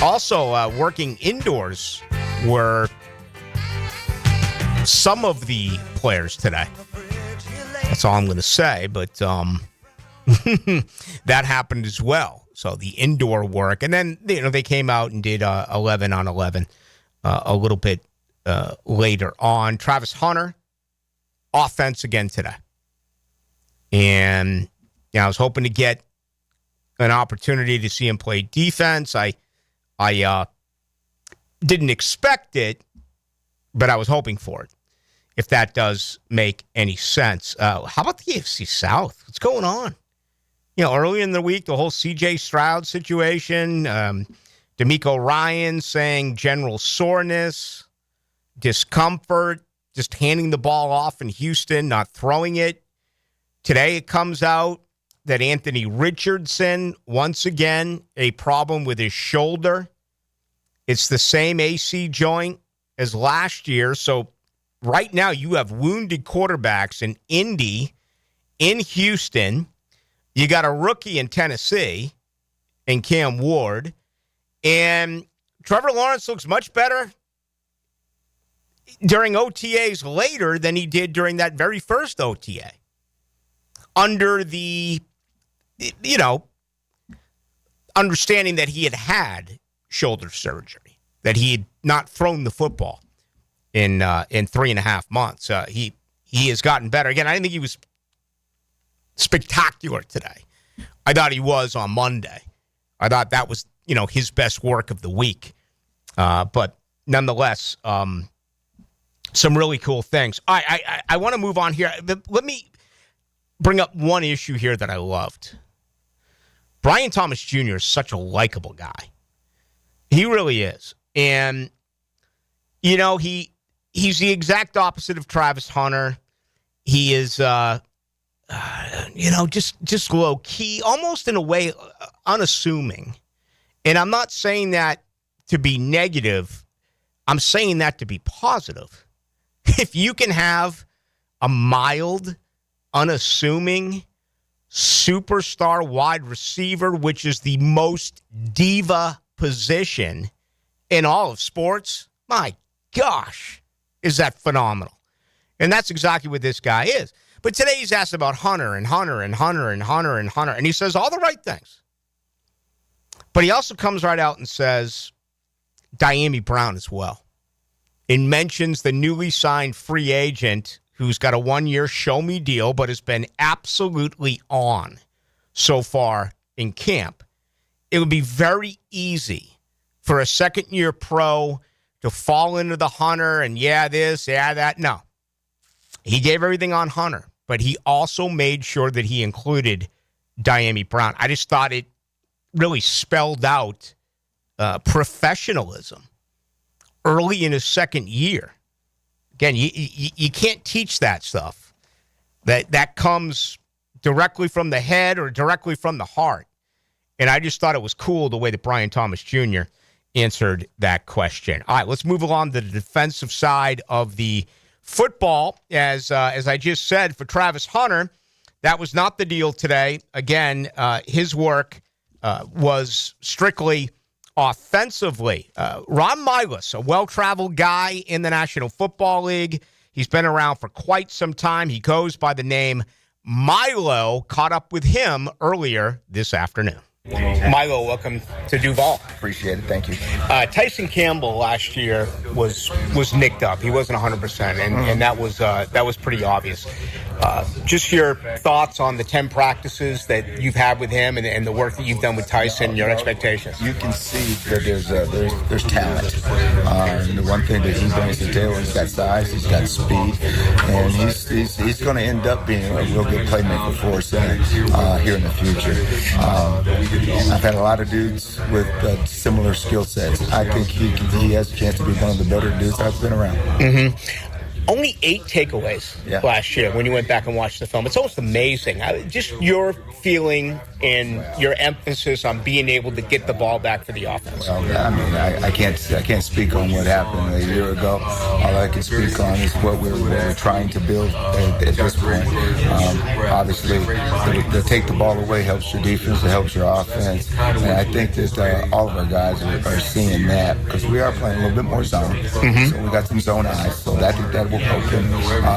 Also working indoors were some of the players today. That's all I'm going to say, but that happened as well. So the indoor work, and then they came out and did 11 on 11 a little bit later on. Travis Hunter, offense again today, and I was hoping to get an opportunity to see him play defense. I didn't expect it, but I was hoping for it. If that does make any sense, how about the AFC South? What's going on? Early in the week, the whole C.J. Stroud situation, D'Amico Ryan saying general soreness, discomfort, just handing the ball off in Houston, not throwing it. Today it comes out that Anthony Richardson, once again, a problem with his shoulder. It's the same AC joint as last year. So right now you have wounded quarterbacks in Indy, in Houston. You got a rookie in Tennessee in Cam Ward. And Trevor Lawrence looks much better during OTAs later than he did during that very first OTA. Under the, understanding that he had shoulder surgery, that he had not thrown the football in 3.5 months. He has gotten better. Again, I didn't think he was spectacular today. I thought he was on Monday. I thought that was, his best work of the week. But nonetheless, some really cool things. I want to move on here. Let me bring up one issue here that I loved. Brian Thomas Jr. is such a likable guy. He really is. And, he's the exact opposite of Travis Hunter. He is, just low-key, almost in a way unassuming. And I'm not saying that to be negative. I'm saying that to be positive. If you can have a mild, unassuming superstar wide receiver, which is the most diva position in all of sports, my gosh, is that phenomenal. And that's exactly what this guy is. But today he's asked about Hunter and Hunter and Hunter and Hunter and Hunter, and he says all the right things. But he also comes right out and says Dyami Brown as well. And mentions the newly signed free agent who's got a 1-year show-me deal but has been absolutely on so far in camp. It would be very easy for a second-year pro to fall into the Hunter and this, that. No. He gave everything on Hunter, but he also made sure that he included Dyami Brown. I just thought it really spelled out professionalism early in his second year. Again, you can't teach that stuff. That comes directly from the head or directly from the heart. And I just thought it was cool the way that Brian Thomas Jr. answered that question. All right, let's move along to the defensive side of the football. As I just said, for Travis Hunter, that was not the deal today. Again, his work was strictly offensively. Ron Milus, a well-traveled guy in the National Football League. He's been around for quite some time. He goes by the name Milo. Caught up with him earlier this afternoon. Milo, welcome to Duval. Appreciate it. Thank you. Tyson Campbell last year was nicked up. He wasn't 100%, and that was pretty obvious. Just your thoughts on the 10 practices that you've had with him and the work that you've done with Tyson, your expectations. You can see that there's talent. The one thing that he brings to the table, he's got size, he's got speed, and he's going to end up being a real good playmaker for us here in the future. I've had a lot of dudes with similar skill sets. I think he has a chance to be one of the better dudes I've been around. Mm-hmm. Only 8 takeaways last year when you went back and watched the film. It's almost amazing. Just your feeling and your emphasis on being able to get the ball back for the offense. Well, I mean, I can't speak on what happened a year ago. All I can speak on is what we're trying to build at this point. Obviously, to take the ball away helps your defense, it helps your offense. And I think that all of our guys are seeing that because we are playing a little bit more zone. Mm-hmm. So we got some zone eyes. So I think that will open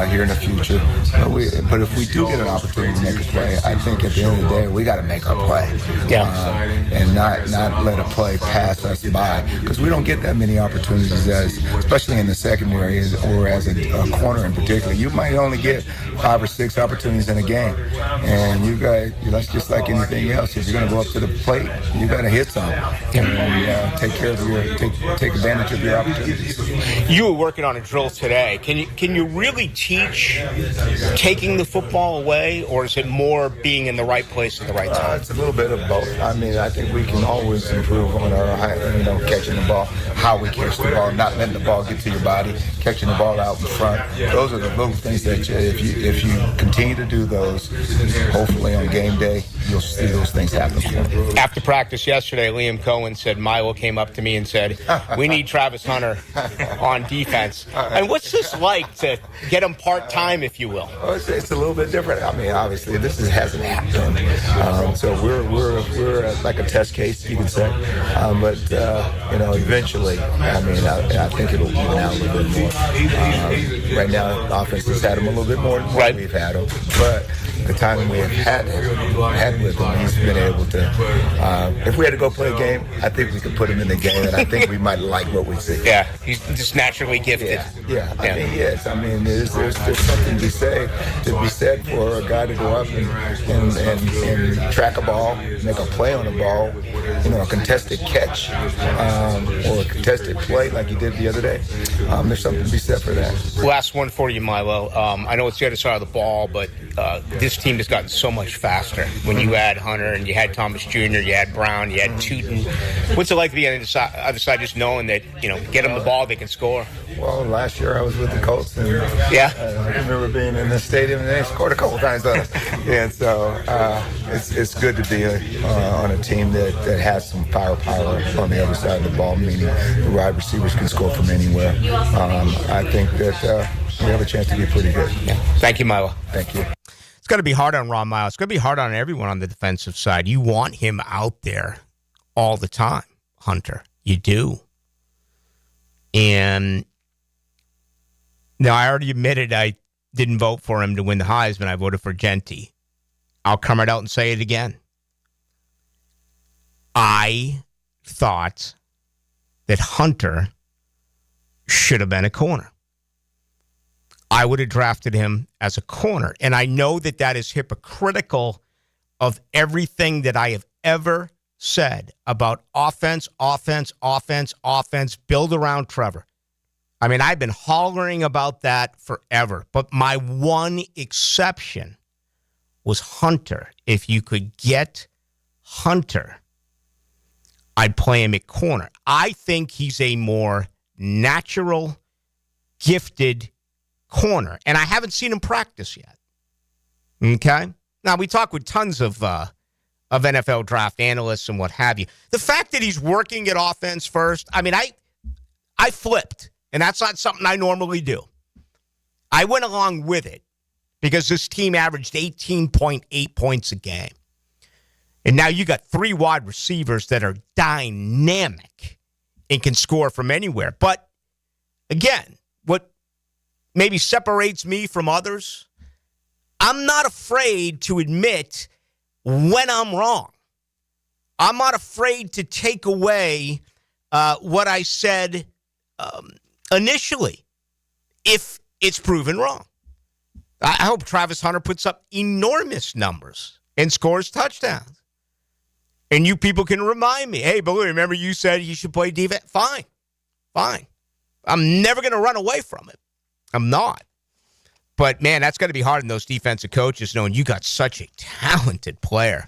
here in the future. But if we do get an opportunity to make a play, I think at the end of the day, we got to make our play. And not let a play pass us by because we don't get that many opportunities, especially in the secondary or as a corner in particular. You might only get 5 or 6 opportunities in a game. And that's just like anything else. If you're going to go up to the plate, you got to hit something and take advantage of your opportunities. You were working on a drill today. Can you really teach taking the football away, or is it more being in the right place at the right time? It's a little bit of both. I mean, I think we can always improve on our catching the ball, how we catch the ball, not letting the ball get to your body, catching the ball out in front. Those are the little things that if you continue to do those, hopefully on game day, you'll see those things happen. After practice yesterday, Liam Cohen said, Milo came up to me and said, we need Travis Hunter on defense. And what's this like to get him part-time, if you will? Well, it's a little bit different. I mean, obviously, this hasn't happened. So we're like a test case, you could say. But eventually, I think it'll even out a little bit more. Right now, the offense has had him a little bit more than what we've had him. But the time we have had with him, he's been able to. If we had to go play a game, I think we could put him in the game, and I think we might like what we see. Yeah, he's just naturally gifted. Yeah. I mean, there's something to be said for a guy to go up and track a ball, make a play on a ball, a contested catch or a contested play like he did the other day. There's something to be said for that. Last one for you, Milo. I know it's the other side of the ball, but this team has gotten so much faster. When you had Hunter and you had Thomas Jr., you had Brown, you had Tootin. What's it like to be on the other side just knowing that, get them the ball, they can score? Well, last year I was with the Colts, and I remember being in the stadium, and they scored a couple times on us. And so it's good to be on a team that has some firepower on the other side of the ball, meaning the wide receivers can score from anywhere. I think that we have a chance to be pretty good. Yeah. Thank you, Milo. Thank you. It's going to be hard on Ron Milus. It's going to be hard on everyone on the defensive side. You want him out there all the time, Hunter. You do. And now I already admitted I didn't vote for him to win the Heisman. I voted for Genty. I'll come right out and say it again. I thought that Hunter should have been a corner. I would have drafted him as a corner. And I know that that is hypocritical of everything that I have ever said about offense, build around Trevor. I mean, I've been hollering about that forever. But my one exception was Hunter. If you could get Hunter, I'd play him at corner. I think he's a more natural, gifted corner. And I haven't seen him practice yet. Okay? Now, we talk with tons of NFL draft analysts and what have you. The fact that he's working at offense first, I mean, I flipped. And that's not something I normally do. I went along with it because this team averaged 18.8 points a game. And now you got 3 wide receivers that are dynamic and can score from anywhere. But, again, what maybe separates me from others, I'm not afraid to admit when I'm wrong. I'm not afraid to take away what I said initially if it's proven wrong. I hope Travis Hunter puts up enormous numbers and scores touchdowns. And you people can remind me, hey, Ballou, remember you said he should play defense? Fine. I'm never going to run away from it. I'm not. But, man, that's got to be hard on those defensive coaches knowing you got such a talented player.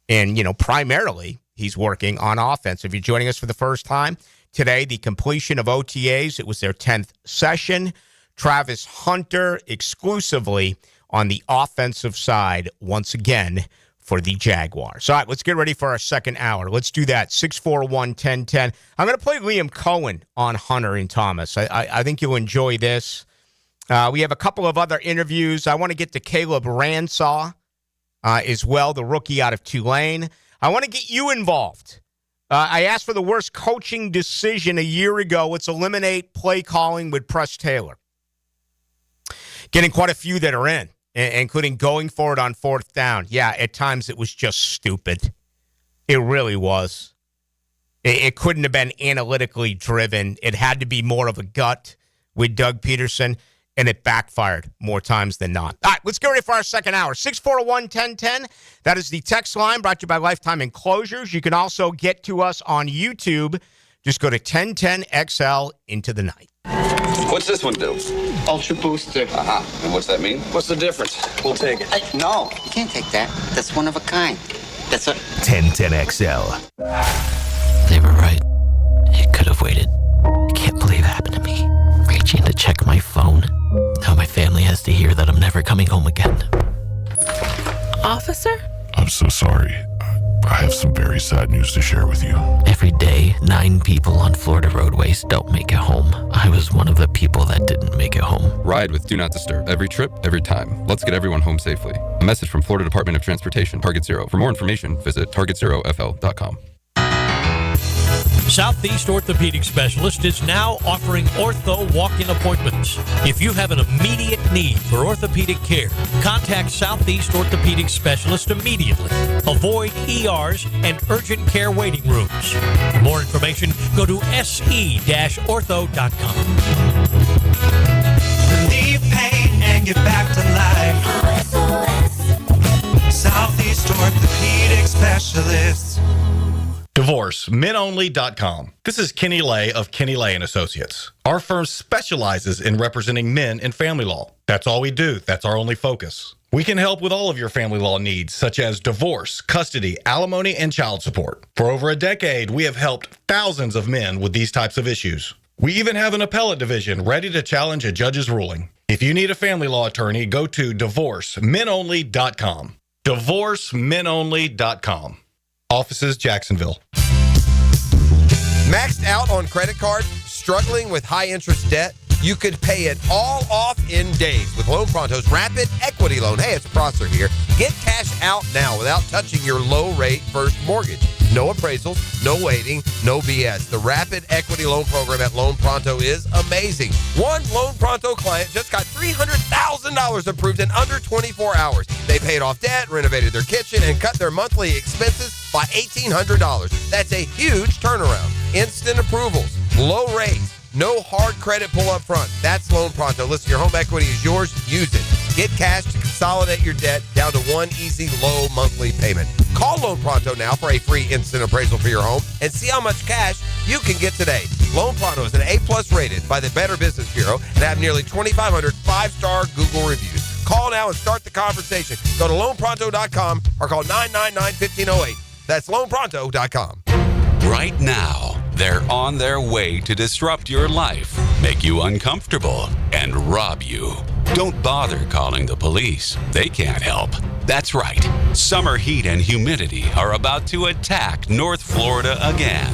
And, primarily he's working on offense. If you're joining us for the first time, today the completion of OTAs, it was their 10th session. Travis Hunter exclusively on the offensive side once again for the Jaguars. All right, let's get ready for our second hour. Let's do that. 641-1010. I'm going to play Liam Cohen on Hunter and Thomas. I think you'll enjoy this. We have a couple of other interviews. I want to get to Caleb Ransaw as well, the rookie out of Tulane. I want to get you involved. I asked for the worst coaching decision a year ago. Let's eliminate play calling with Press Taylor. Getting quite a few that are in, including going for it on 4th down. Yeah, at times it was just stupid. It really was. It couldn't have been analytically driven. It had to be more of a gut with Doug Peterson, and it backfired more times than not. All right, let's get ready for our second hour. 641-1010. That is the text line brought to you by Lifetime Enclosures. You can also get to us on YouTube. Just go to 1010XL into the night. What's this one do? Ultra Booster. Uh-huh. And what's that mean? What's the difference? We'll take it. No, you can't take that. That's one of a kind. That's a 1010XL. They were right. coming home again. Officer? I'm so sorry. I have some very sad news to share with you. Every day, 9 people on Florida roadways don't make it home. I was one of the people that didn't make it home. Ride with Do Not Disturb. Every trip, every time. Let's get everyone home safely. A message from Florida Department of Transportation, Target Zero. For more information, visit targetzerofl.com. Southeast Orthopedic Specialist is now offering ortho walk-in appointments. If you have an immediate need for orthopedic care, contact Southeast Orthopedic Specialist immediately. Avoid ERs and urgent care waiting rooms. For more information, go to se-ortho.com. Relieve pain and get back to life. Southeast Orthopedic Specialists. DivorceMenOnly.com. This is Kenny Lay of Kenny Lay & Associates. Our firm specializes in representing men in family law. That's all we do. That's our only focus. We can help with all of your family law needs, such as divorce, custody, alimony, and child support. For over a decade, we have helped thousands of men with these types of issues. We even have an appellate division ready to challenge a judge's ruling. If you need a family law attorney, go to DivorceMenOnly.com. DivorceMenOnly.com. Offices, Jacksonville. Maxed out on credit cards, struggling with high interest debt? You could pay it all off in days with Loan Pronto's Rapid Equity Loan. Hey, it's Prosser here. Get cash out now without touching your low-rate first mortgage. No appraisals, no waiting, no BS. The Rapid Equity Loan Program at Loan Pronto is amazing. One Loan Pronto client just got $300,000 approved in under 24 hours. They paid off debt, renovated their kitchen, and cut their monthly expenses by $1,800. That's a huge turnaround. Instant approvals, low rates, no hard credit pull up front. That's Loan Pronto. Listen, your home equity is yours. Use it. Get cash to consolidate your debt down to one easy, low monthly payment. Call Loan Pronto now for a free instant appraisal for your home and see how much cash you can get today. Loan Pronto is an A+ rated by the Better Business Bureau and have nearly 2,500 5-star Google reviews. Call now and start the conversation. Go to loanpronto.com or call 999-1508. That's loanpronto.com. Right now, they're on their way to disrupt your life, make you uncomfortable, and rob you. Don't bother calling the police. They can't help. That's right. Summer heat and humidity are about to attack North Florida again.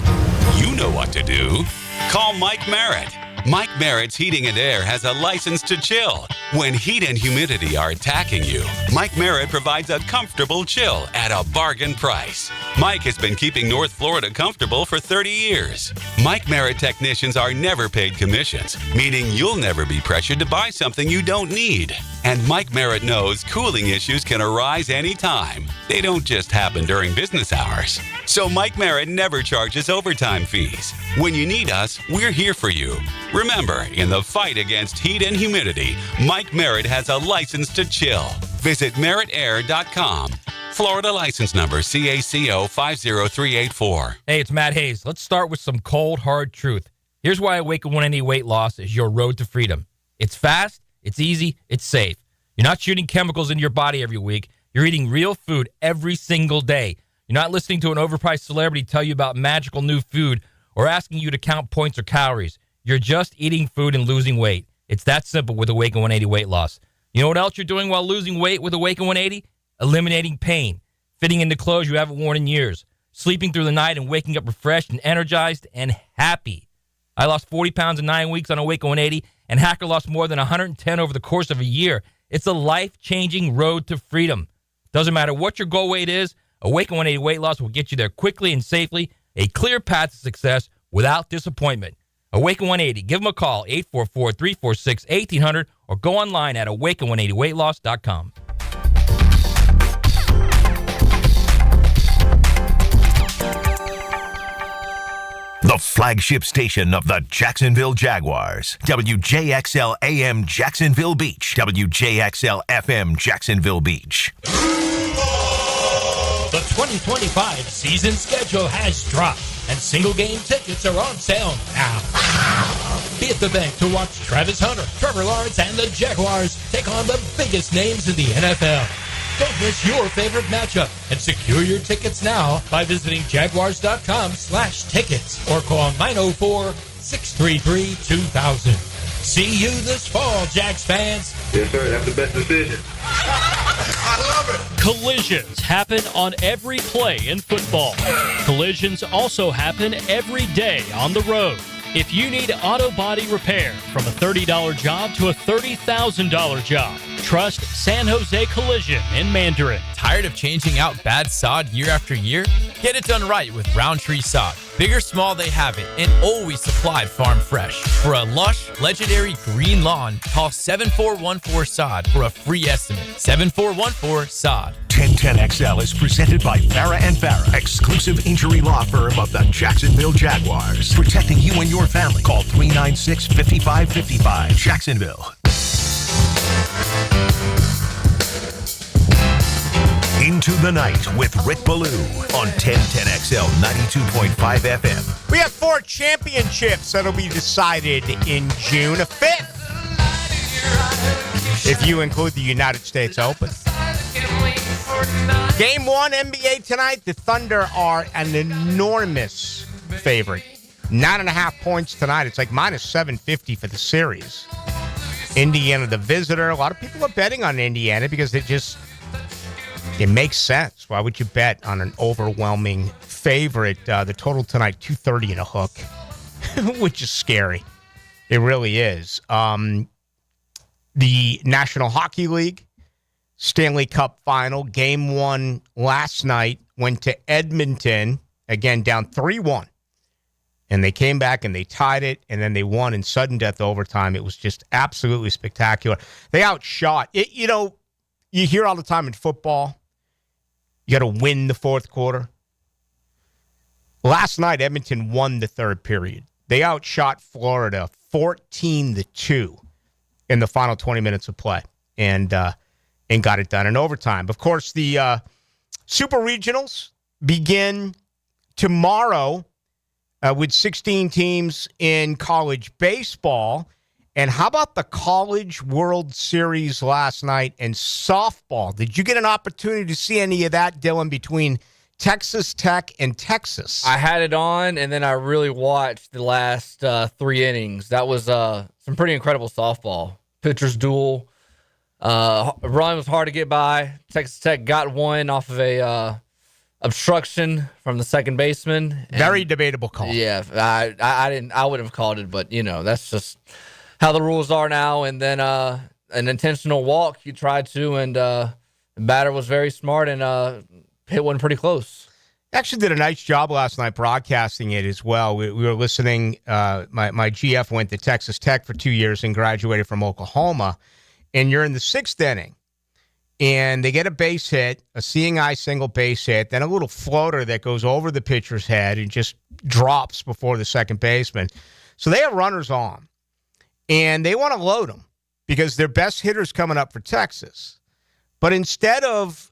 You know what to do. Call Mike Merritt. Mike Merritt's Heating and Air has a license to chill. When heat and humidity are attacking you, Mike Merritt provides a comfortable chill at a bargain price. Mike has been keeping North Florida comfortable for 30 years. Mike Merritt technicians are never paid commissions, meaning you'll never be pressured to buy something you don't need. And Mike Merritt knows cooling issues can arise anytime. They don't just happen during business hours. So Mike Merritt never charges overtime fees. When you need us, we're here for you. Remember, in the fight against heat and humidity, Mike Merritt has a license to chill. Visit merrittair.com. Florida license number CACO 50384. Hey, it's Matt Hayes. Let's start with some cold, hard truth. Here's why Awaken 180 Weight Loss is your road to freedom. It's fast, it's easy, it's safe. You're not shooting chemicals into your body every week. You're eating real food every single day. You're not listening to an overpriced celebrity tell you about magical new food or asking you to count points or calories. You're just eating food and losing weight. It's that simple with Awaken 180 Weight Loss. You know what else you're doing while losing weight with Awaken 180? Eliminating pain, fitting into clothes you haven't worn in years, sleeping through the night and waking up refreshed and energized and happy. I lost 40 pounds in 9 weeks on Awaken 180, and Hacker lost more than 110 over the course of a year. It's a life-changing road to freedom. Doesn't matter what your goal weight is, Awaken 180 Weight Loss will get you there quickly and safely, a clear path to success without disappointment. Awaken 180. Give them a call, 844-346-1800, or go online at awaken180weightloss.com. The flagship station of the Jacksonville Jaguars. WJXL AM Jacksonville Beach. WJXL FM Jacksonville Beach. The 2025 season schedule has dropped, and single-game tickets are on sale now. Be at the bank to watch Travis Hunter, Trevor Lawrence, and the Jaguars take on the biggest names in the NFL. Don't miss your favorite matchup and secure your tickets now by visiting Jaguars.com/tickets or call 904-633-2000. See you this fall, Jags fans. Yes, sir. That's the best decision. I love it. Collisions happen on every play in football. Collisions also happen every day on the road. If you need auto body repair, from a $30 job to a $30,000 job, trust San Jose Collision in Mandarin. Tired of changing out bad sod year after year? Get it done right with Roundtree Sod. Big or small, they have it, and always supplied farm fresh. For a lush, legendary green lawn, call 7414-SOD for a free estimate. 7414-SOD. 1010XL is presented by Farah and Farah, exclusive injury law firm of the Jacksonville Jaguars. Protecting you and your family. Call 396-5555. Jacksonville. Into the Night with Rick Ballou on 1010XL 92.5 FM. We have 4 championships that'll be decided in June. A 5th, if you include the United States Open. Game 1, NBA tonight. The Thunder are an enormous favorite. 9.5 points tonight. It's like minus 750 for the series. Indiana, the visitor. A lot of people are betting on Indiana because it makes sense. Why would you bet on an overwhelming favorite? The total tonight, 230 and a hook, which is scary. It really is. The National Hockey League Stanley Cup Final, Game 1 last night, went to Edmonton, again down 3-1. And they came back and they tied it, and then they won in sudden death overtime. It was just absolutely spectacular. They outshot. You hear all the time in football, you got to win the fourth quarter. Last night, Edmonton won the third period. They outshot Florida 14-2 in the final 20 minutes of play, and got it done in overtime. Of course, the Super Regionals begin tomorrow with 16 teams in college baseball. And how about the College World Series last night and softball? Did you get an opportunity to see any of that, Dylan, between Texas Tech and Texas? I had it on, and then I really watched the last 3 innings. That was some pretty incredible softball. Pitchers duel. Run was hard to get by. Texas Tech got one off of a obstruction from the second baseman. Very debatable call. Yeah, I wouldn't have called it, but that's just how the rules are now. And then an intentional walk he tried to, and the batter was very smart and hit one pretty close. Actually did a nice job last night broadcasting it as well. We were listening. My GF went to Texas Tech for 2 years and graduated from Oklahoma. And you're in the 6th inning, and they get a base hit, a seeing eye single base hit, then a little floater that goes over the pitcher's head and just drops before the second baseman. So they have runners on, and they want to load them because their best hitter's coming up for Texas. But instead of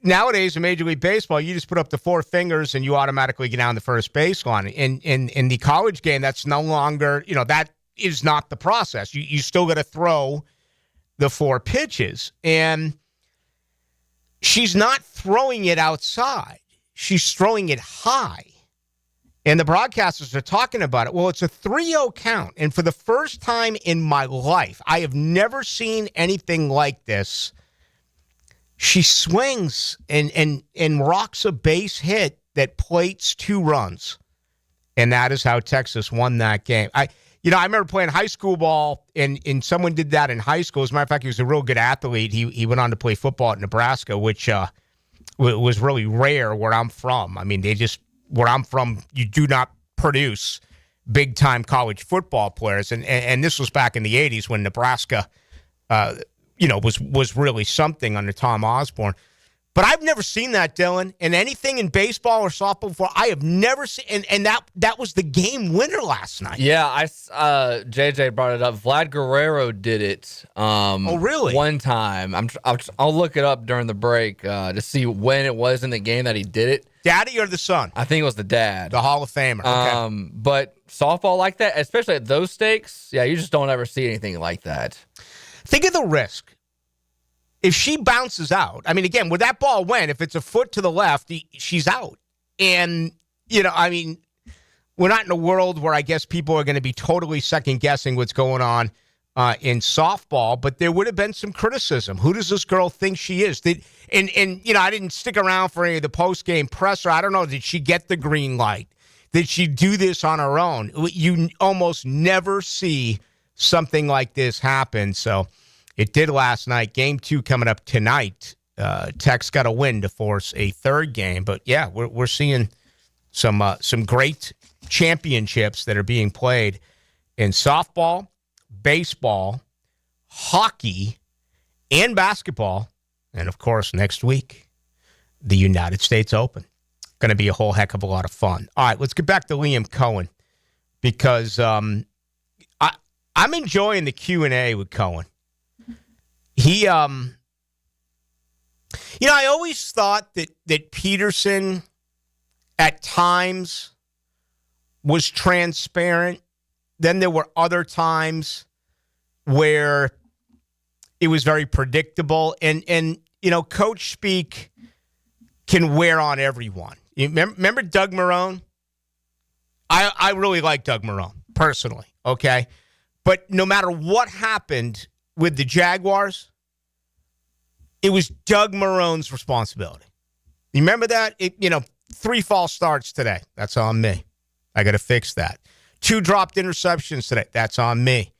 nowadays in Major League Baseball, you just put up the 4 fingers and you automatically get down the first baseline. In the college game, that's no longer, that is not the process. You still got to throw the 4 pitches, and she's not throwing it outside. She's throwing it high, and the broadcasters are talking about it. Well, it's a 3-0 count, and for the first time in my life, I have never seen anything like this. She swings and rocks a base hit that plates 2 runs, and that is how Texas won that game. I remember playing high school ball, and someone did that in high school. As a matter of fact, he was a real good athlete. He went on to play football at Nebraska, which was really rare where I'm from. I mean, where I'm from, you do not produce big-time college football players. And this was back in the 80s when Nebraska, was really something under Tom Osborne. But I've never seen that, Dylan, in anything in baseball or softball before. I have never seen, and that was the game winner last night. Yeah, JJ brought it up. Vlad Guerrero did it. Oh, really? One time. I'll look it up during the break to see when it was in the game that he did it. Daddy or the son? I think it was the dad. The Hall of Famer. Okay. But softball like that, especially at those stakes, you just don't ever see anything like that. Think of the risk. If she bounces out, I mean, again, where that ball went, if it's a foot to the left, she's out. And, we're not in a world where I guess people are going to be totally second-guessing what's going on in softball, but there would have been some criticism. Who does this girl think she is? And I didn't stick around for any of the post-game presser. I don't know. Did she get the green light? Did she do this on her own? You almost never see something like this happen. So it did last night. Game 2 coming up tonight. Tech's got a win to force a third game. But, yeah, we're seeing some great championships that are being played in softball, baseball, hockey, and basketball. And, of course, next week, the United States Open. Going to be a whole heck of a lot of fun. All right, let's get back to Liam Cohen because I'm enjoying the Q&A with Cohen. He, I always thought that Peterson at times was transparent. Then there were other times where it was very predictable. And coach speak can wear on everyone. You remember Doug Marrone? I really like Doug Marrone, personally, okay? But no matter what happened with the Jaguars, it was Doug Marrone's responsibility. You remember that? 3 false starts today. That's on me. I got to fix that. 2 dropped interceptions today. That's on me.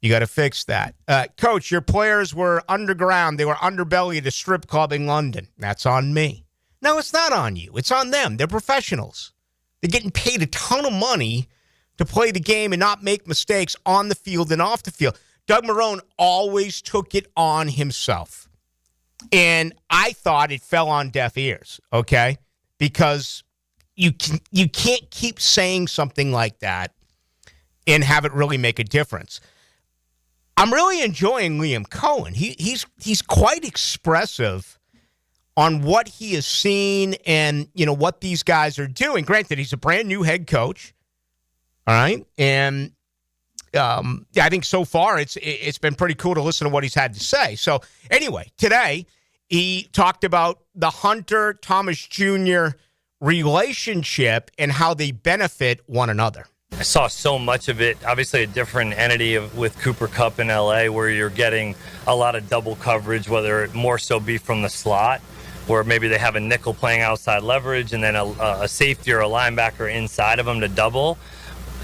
You got to fix that. Coach, your players were underground. They were underbelly at a strip club in London. That's on me. No, it's not on you. It's on them. They're professionals. They're getting paid a ton of money to play the game and not make mistakes on the field and off the field. Doug Marrone always took it on himself. And I thought it fell on deaf ears, okay? Because you can't keep saying something like that and have it really make a difference. I'm really enjoying Liam Cohen. He's quite expressive on what he has seen and, what these guys are doing. Granted, he's a brand new head coach. All right. And I think so far it's been pretty cool to listen to what he's had to say. So anyway, today he talked about the Hunter Thomas Jr. relationship and how they benefit one another. I saw so much of it. Obviously, a different entity with Cooper Kupp in LA, where you're getting a lot of double coverage, whether it more so be from the slot, where maybe they have a nickel playing outside leverage and then a safety or a linebacker inside of them to double.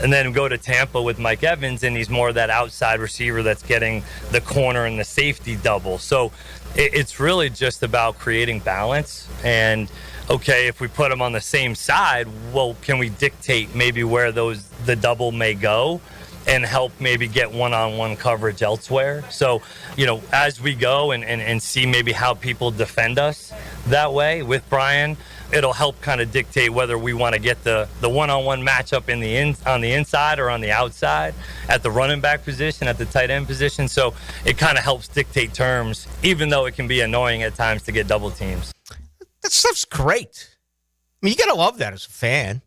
And then go to Tampa with Mike Evans, and he's more that outside receiver that's getting the corner and the safety double. So it's really just about creating balance. And, okay, if we put them on the same side, well, can we dictate maybe where the double may go and help maybe get one-on-one coverage elsewhere? So, as we go and see maybe how people defend us that way with Brian, it'll help kind of dictate whether we want to get the one-on-one matchup on the inside or on the outside, at the running back position, at the tight end position. So it kind of helps dictate terms, even though it can be annoying at times to get double teams. That stuff's great. I mean, you got to love that as a fan.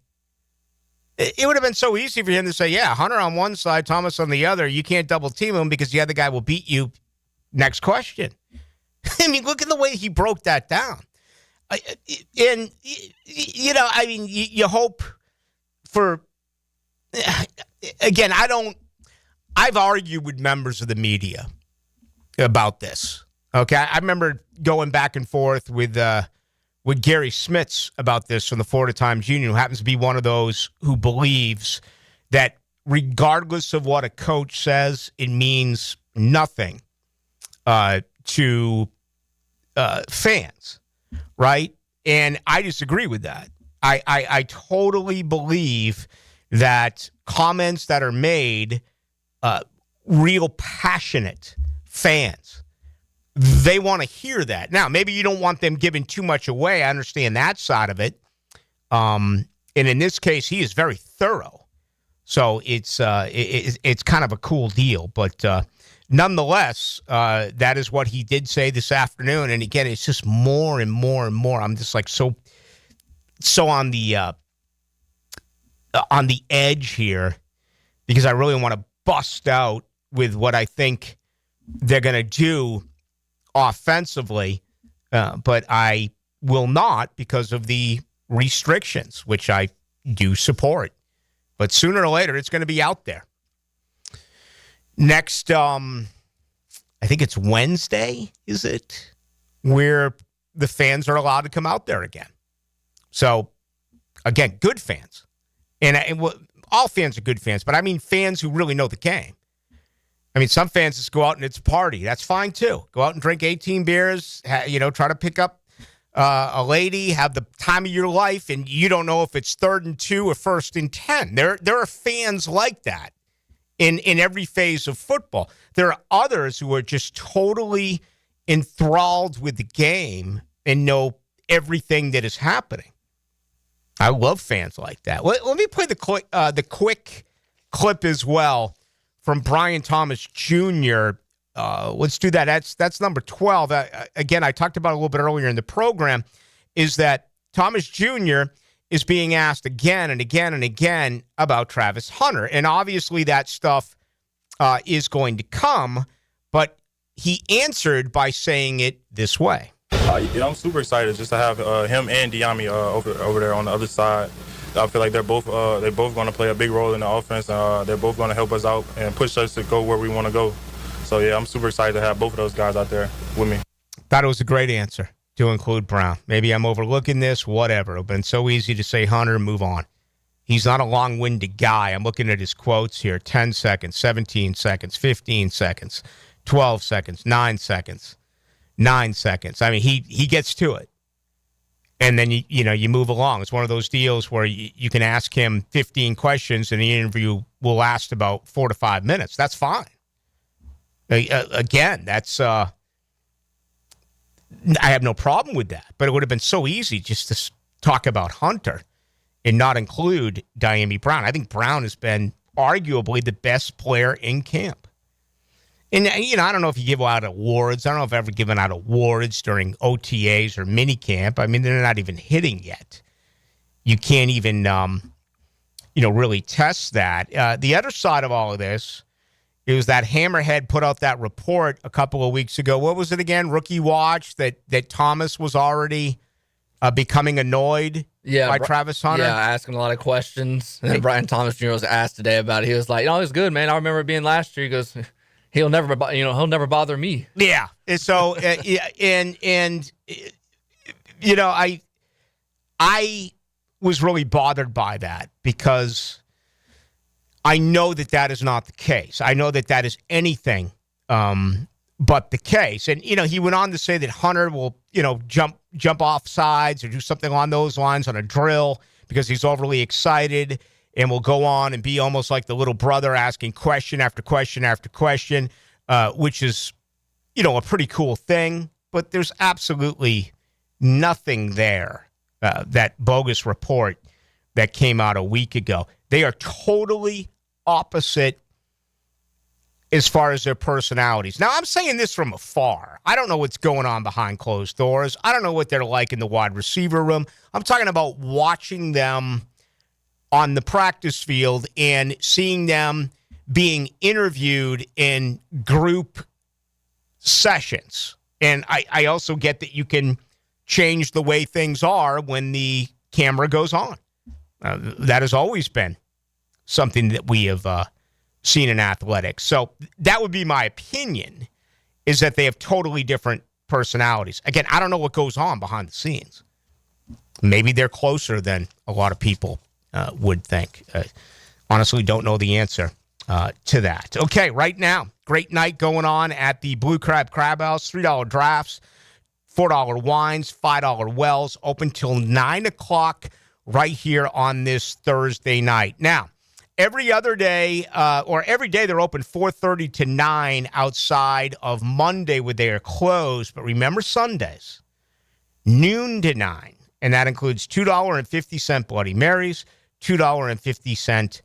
It would have been so easy for him to say, yeah, Hunter on one side, Thomas on the other. You can't double team him because the other guy will beat you. Next question. I mean, look at the way he broke that down. And, you hope for, again, I've argued with members of the media about this. Okay. I remember going back and forth with Gary Smits about this from the Florida Times Union, who happens to be one of those who believes that regardless of what a coach says, it means nothing to fans. Right? And I disagree with that. I totally believe that comments that are made, real passionate fans, they want to hear that. Now, maybe you don't want them giving too much away. I understand that side of it. And in this case, he is very thorough. So it's kind of a cool deal. But nonetheless, that is what he did say this afternoon. And again, it's just more and more and more. I'm just like so on the edge here because I really want to bust out with what I think they're going to do offensively. But I will not because of the restrictions, which I do support. But sooner or later, it's going to be out there. Next, I think it's Wednesday, is it? Where the fans are allowed to come out there again. So, again, good fans. And all fans are good fans, but I mean fans who really know the game. I mean, some fans just go out and it's a party. That's fine, too. Go out and drink 18 beers, try to pick up a lady, have the time of your life, and you don't know if it's 3rd and 2 or 1st and 10. There are fans like that in every phase of football. There are others who are just totally enthralled with the game and know everything that is happening. I love fans like that. Let me play the quick clip as well from Brian Thomas Jr. Let's do that. That's number 12. Again, I talked about it a little bit earlier in the program, is that Thomas Jr. is being asked again and again and again about Travis Hunter. And obviously that stuff is going to come, but he answered by saying it this way. I'm super excited just to have him and Diami over there on the other side. I feel like they're both going to play a big role in the offense. They're both going to help us out and push us to go where we want to go. So, yeah, I'm super excited to have both of those guys out there with me. Thought it was a great answer to include Brown. Maybe I'm overlooking this, whatever. It's been so easy to say Hunter and move on. He's not a long-winded guy. I'm looking at his quotes here. 10 seconds, 17 seconds, 15 seconds, 12 seconds, 9 seconds, 9 seconds. I mean, he gets to it. And then, you move along. It's one of those deals where you can ask him 15 questions and the interview will last about 4 to 5 minutes. That's fine. Again, that's I have no problem with that. But it would have been so easy just to talk about Hunter and not include Diami Brown. I think Brown has been arguably the best player in camp. And, I don't know if you give out awards. I don't know if I've ever given out awards during OTAs or minicamp. I mean, they're not even hitting yet. You can't even, really test that. The other side of all of this is that Hammerhead put out that report a couple of weeks ago. What was it again? Rookie Watch, that Thomas was already becoming annoyed by Travis Hunter? Yeah, asking a lot of questions. And then Brian Thomas Jr. was asked today about it. He was like, it was good, man. I remember it being last year. He goes, he'll never bother me. Yeah. And so, I was really bothered by that because I know that is not the case. I know that is anything but the case. And, he went on to say that Hunter will, jump off sides or do something on those lines on a drill because he's overly excited and will go on and be almost like the little brother asking question after question after question, which is, a pretty cool thing. But there's absolutely nothing there, that bogus report that came out a week ago. They are totally opposite as far as their personalities. Now, I'm saying this from afar. I don't know what's going on behind closed doors. I don't know what they're like in the wide receiver room. I'm talking about watching them on the practice field and seeing them being interviewed in group sessions. And I also get that you can change the way things are when the camera goes on. That has always been something that we have seen in athletics. So that would be my opinion, is that they have totally different personalities. Again, I don't know what goes on behind the scenes. Maybe they're closer than a lot of people would think. Honestly, don't know the answer to that. Okay, right now, great night going on at the Blue Crab House. $3 drafts, $4 wines, $5 wells, open till 9 o'clock right here on this Thursday night. Now, every other day, or every day they're open 4:30 to 9 outside of Monday when they are closed. But remember Sundays, noon to 9. And that includes $2.50 Bloody Marys, $2.50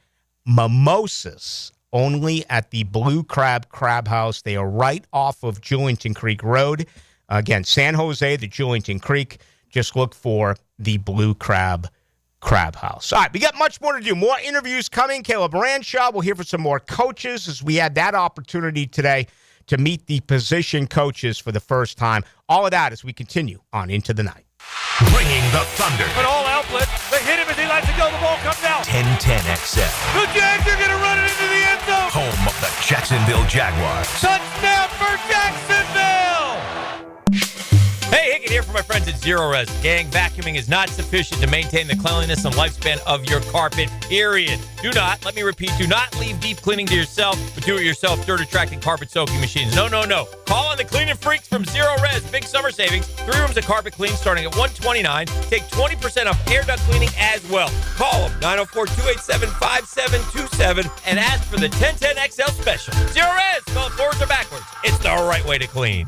mimosas, only at the Blue Crab House. They are right off of Julington Creek Road. Again, San Jose, the Julington Creek. Just look for the Blue Crab House. All right, we got much more to do. More interviews coming. Caleb Ransaw. We'll hear from some more coaches as we had that opportunity today to meet the position coaches for the first time. All of that as we continue on into the night. Bringing the thunder. An all outlet. They hit him at the He lets it go. The ball comes out. 1010XL. The Jags are going to run it into the end zone. Home of the Jacksonville Jaguars. Touchdown for Jacksonville. Hey, Hickett here for my friends at Zero Res. Gang, vacuuming is not sufficient to maintain the cleanliness and lifespan of your carpet, period. Do not, let me repeat, do not leave deep cleaning to yourself, but do-it-yourself dirt attracting carpet soaking machines. No. Call on the cleaning freaks from Zero Res. Big summer savings. 3 rooms of carpet clean starting at $129. Take 20% off air duct cleaning as well. Call them, 904-287-5727, and ask for the 1010XL special. Zero Res, spell it forwards or backwards. It's the right way to clean.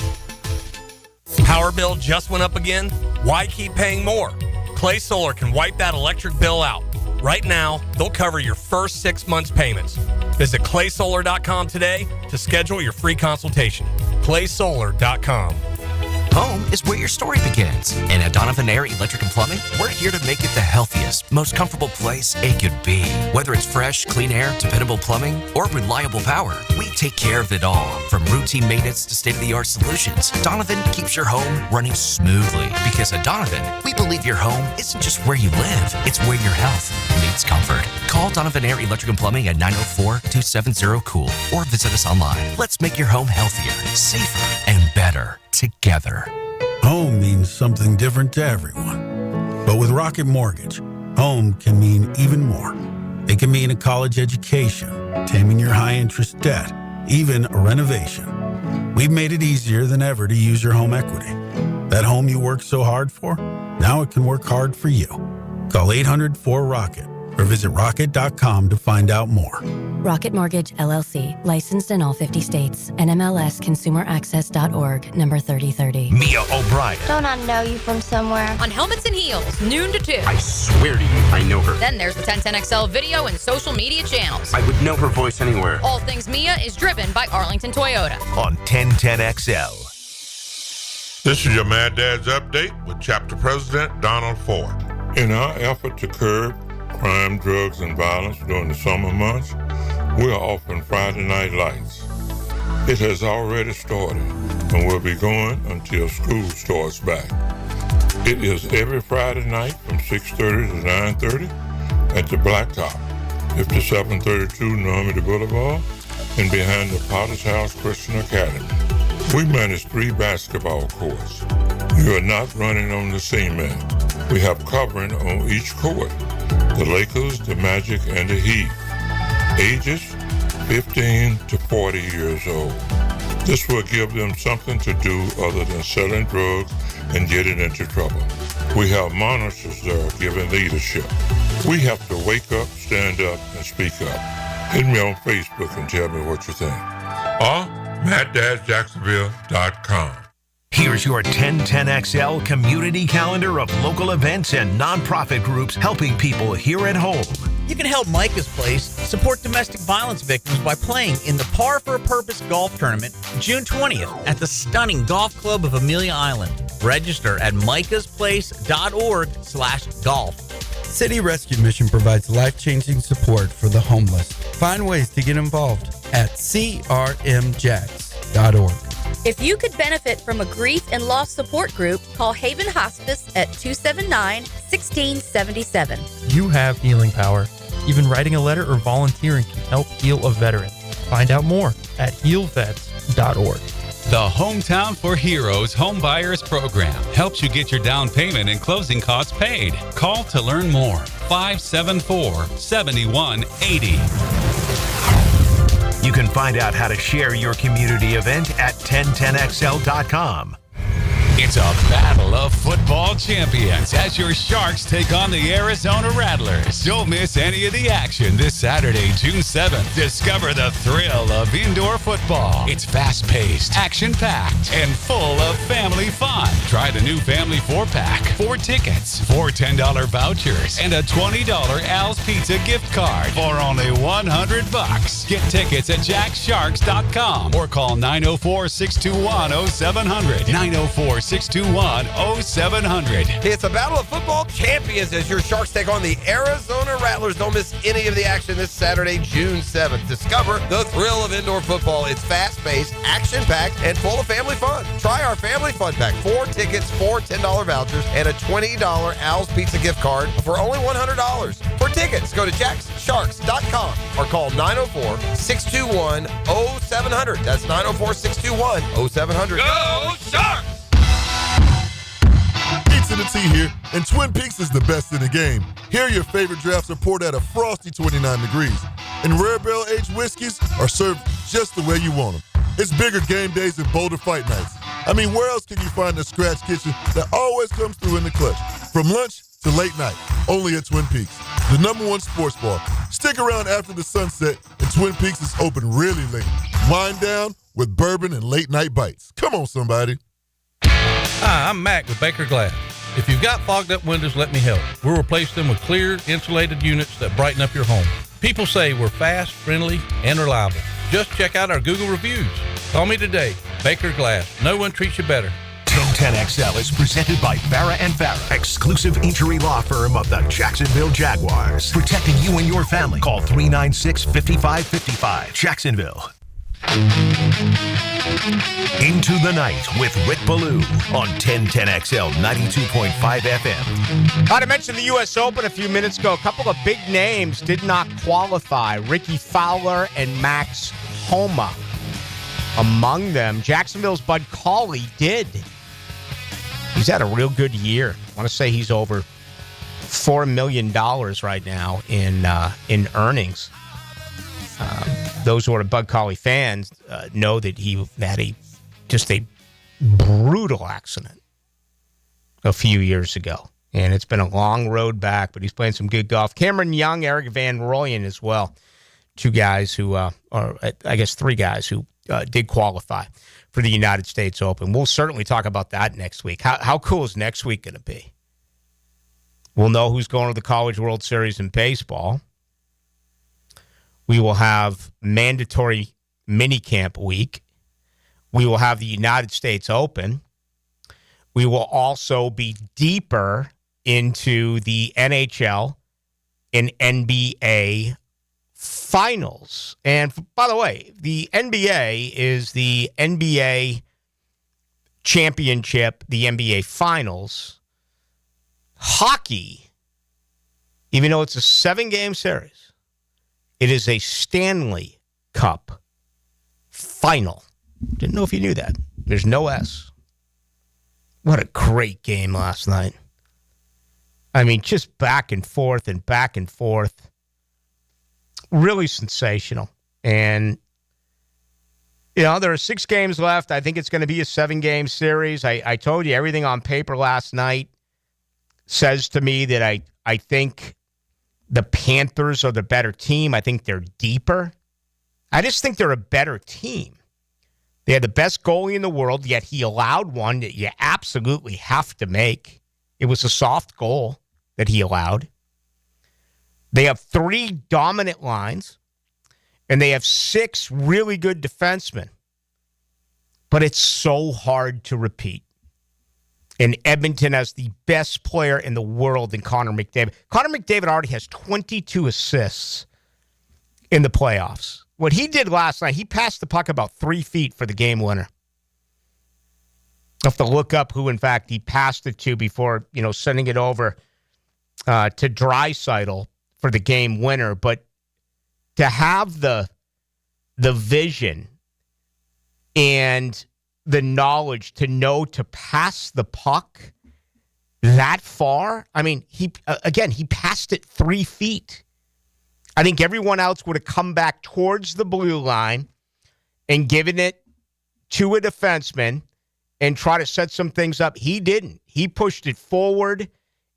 Power bill just went up again? Why keep paying more? Clay Solar can wipe that electric bill out. Right now, they'll cover your first 6 months' payments. Visit claysolar.com today to schedule your free consultation. claysolar.com. Home is where your story begins. And at Donovan Air Electric and Plumbing, we're here to make it the healthiest, most comfortable place it could be. Whether it's fresh, clean air, dependable plumbing, or reliable power, we take care of it all. From routine maintenance to state-of-the-art solutions, Donovan keeps your home running smoothly. Because at Donovan, we believe your home isn't just where you live, it's where your health meets comfort. Call Donovan Air Electric and Plumbing at 904-270-COOL or visit us online. Let's make your home healthier, safer, and better together. Home means something different to everyone. But with Rocket Mortgage, home can mean even more. It can mean a college education, taming your high-interest debt, even a renovation. We've made it easier than ever to use your home equity. That home you worked so hard for, now it can work hard for you. Call 800-4ROCKET or visit rocket.com to find out more. Rocket Mortgage, LLC. Licensed in all 50 states. NMLSconsumeraccess.org, number 3030. Mia O'Brien. Don't I know you from somewhere? On Helmets and Heels, noon to 2. I swear to you, I know her. Then there's the 1010XL video and social media channels. I would know her voice anywhere. All Things Mia is driven by Arlington Toyota. On 1010XL. This is your Mad Dad's Update with Chapter President Donald Ford. In our effort to curb crime, drugs, and violence during the summer months, we are offering Friday Night Lights. It has already started and will be going until school starts back. It is every Friday night from 6:30 to 9:30 at the Blacktop, 5732 Normandy Boulevard, and behind the Potter's House Christian Academy. We manage 3 basketball courts. You are not running on the cement. We have covering on each court. The Lakers, the Magic, and the Heat. Ages 15 to 40 years old. This will give them something to do other than selling drugs and getting into trouble. We have monitors there giving leadership. We have to wake up, stand up, and speak up. Hit me on Facebook and tell me what you think. Or MattDadJacksonville.com. Here's your 1010XL community calendar of local events and nonprofit groups helping people here at home. You can help Micah's Place support domestic violence victims by playing in the Par for a Purpose golf tournament June 20th at the stunning Golf Club of Amelia Island. Register at micahsplace.org/golf. City Rescue Mission provides life-changing support for the homeless. Find ways to get involved at crmjax.org. If you could benefit from a grief and loss support group, call Haven Hospice at 279-1677. You have healing power. Even writing a letter or volunteering can help heal a veteran. Find out more at healvets.org. The Hometown for Heroes Home Buyers Program helps you get your down payment and closing costs paid. Call to learn more. 574-7180. You can find out how to share your community event at 1010XL.com. It's a battle of football champions as your Sharks take on the Arizona Rattlers. Don't miss any of the action this Saturday, June 7th. Discover the thrill of indoor football. It's fast-paced, action-packed, and full of family fun. Try the new Family 4-Pack. 4 tickets, 4 $10 vouchers, and a $20 Al's Pizza gift card for only $100. Get tickets at jacksharks.com or call 904-621-0700. 904 904-621-0700. It's a battle of football champions as your Sharks take on the Arizona Rattlers. Don't miss any of the action this Saturday, June 7th. Discover the thrill of indoor football. It's fast-paced, action-packed, and full of family fun. Try our Family Fun Pack. 4 tickets, 4 $10 vouchers, and a $20 Al's Pizza gift card for only $100. For tickets, go to jackssharks.com or call 904-621-0700. That's 904-621-0700. Go Sharks! Pizza to Tea here, and Twin Peaks is the best in the game. Here, your favorite drafts are poured at a frosty 29 degrees, and rare barrel-aged whiskeys are served just the way you want them. It's bigger game days and bolder fight nights. I mean, where else can you find a scratch kitchen that always comes through in the clutch? From lunch to late night, only at Twin Peaks, the #1 sports bar. Stick around after the sunset, and Twin Peaks is open really late. Wind down with bourbon and late-night bites. Come on, somebody. Hi, I'm Mac with Baker Glass. If you've got fogged up windows, let me help. We'll replace them with clear, insulated units that brighten up your home. People say we're fast, friendly, and reliable. Just check out our Google reviews. Call me today. Baker Glass. No one treats you better. 1010XL is presented by Farah & Farah, exclusive injury law firm of the Jacksonville Jaguars. Protecting you and your family. Call 396-5555. Jacksonville. Into the Night with Rick Ballou on 1010XL 92.5 FM. I mentioned the U.S. Open a few minutes ago. A couple of big names did not qualify. Ricky Fowler and Max Homa. Among them, Jacksonville's Bud Cauley did. He's had a real good year. I want to say he's over $4 million right now in earnings. Those who are Bud Cauley fans know that he had a brutal accident a few years ago. And it's been a long road back, but he's playing some good golf. Cameron Young, Eric Van Rooyen as well. Two guys who, or I guess 3 guys who did qualify for the United States Open. We'll certainly talk about that next week. How cool is next week going to be? We'll know who's going to the College World Series in baseball. We will have mandatory minicamp week. We will have the United States Open. We will also be deeper into the NHL and NBA finals. And by the way, the NBA is the NBA championship, the NBA finals. Hockey, even though it's a 7-game series, it is a Stanley Cup final. Didn't know if you knew that. There's no S. What a great game last night. I mean, just back and forth and back and forth. Really sensational. And, you know, there are 6 games left. I think it's going to be a 7-game series. I told you everything on paper last night says to me that I think the Panthers are the better team. I think they're deeper. I just think they're a better team. They had the best goalie in the world, yet he allowed one that you absolutely have to make. It was a soft goal that he allowed. They have 3 dominant lines, and they have 6 really good defensemen. But it's so hard to repeat. And Edmonton has the best player in the world in Connor McDavid. Connor McDavid already has 22 assists in the playoffs. What he did last night, he passed the puck about 3 feet for the game winner. I'll have to look up who, in fact, he passed it to before, sending it over to Draisaitl for the game winner. But to have the vision and the knowledge to know to pass the puck that far. I mean, he passed it 3 feet. I think everyone else would have come back towards the blue line and given it to a defenseman and try to set some things up. He didn't. He pushed it forward,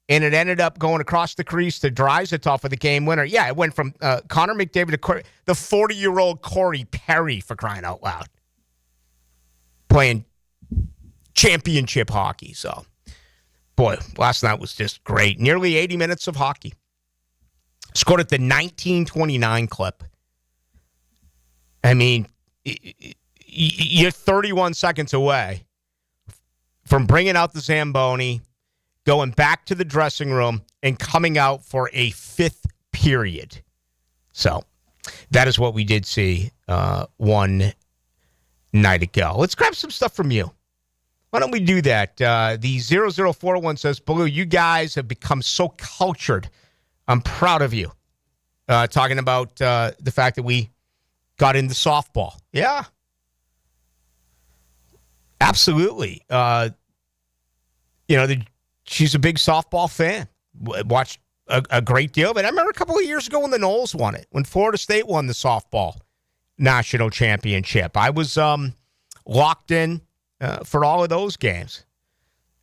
and it ended up going across the crease to Draisaitl for the game winner. Yeah, it went from Connor McDavid to the 40-year-old Corey Perry, for crying out loud, playing championship hockey. So, boy, last night was just great. Nearly 80 minutes of hockey. Scored at the 1929 clip. I mean, you're 31 seconds away from bringing out the Zamboni, going back to the dressing room, and coming out for a fifth period. So that is what we did see one night ago. Let's grab some stuff from you. Why don't we do that? The 0041 says, Ballou, you guys have become so cultured. I'm proud of you. Talking about the fact that we got into softball. Yeah. Absolutely. She's a big softball fan. Watched a great deal of it. I remember a couple of years ago when the Noles won it, when Florida State won the softball national championship. I was locked in for all of those games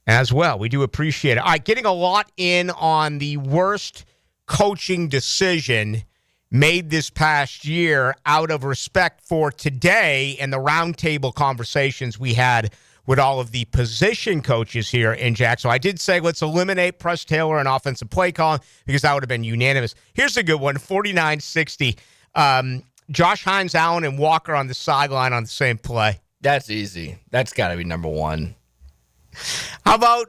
as well. We do appreciate it. All right, getting a lot in on the worst coaching decision made this past year out of respect for today and the roundtable conversations we had with all of the position coaches here in Jacksonville. I did say let's eliminate Press Taylor and offensive play calling because that would have been unanimous. Here's a good one, 49-60. Josh Hines, Allen, and Walker on the sideline on the same play. That's easy. That's got to be number one. How about,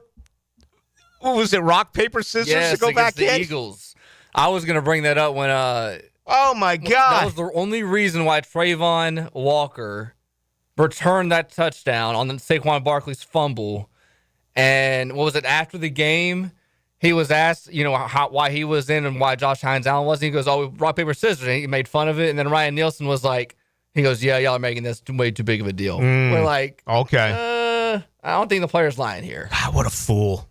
what was it, rock, paper, scissors to go back the in? Eagles. I was going to bring that up when oh, my God. That was the only reason why Trayvon Walker returned that touchdown on the Saquon Barkley's fumble. And what was it, after the game, he was asked, why he was in and why Josh Hines Allen wasn't. He goes, rock, paper, scissors. And he made fun of it. And then Ryan Nielsen was like, he goes, yeah, y'all are making this way too big of a deal. We're like, okay. I don't think the player's lying here. God, what a fool.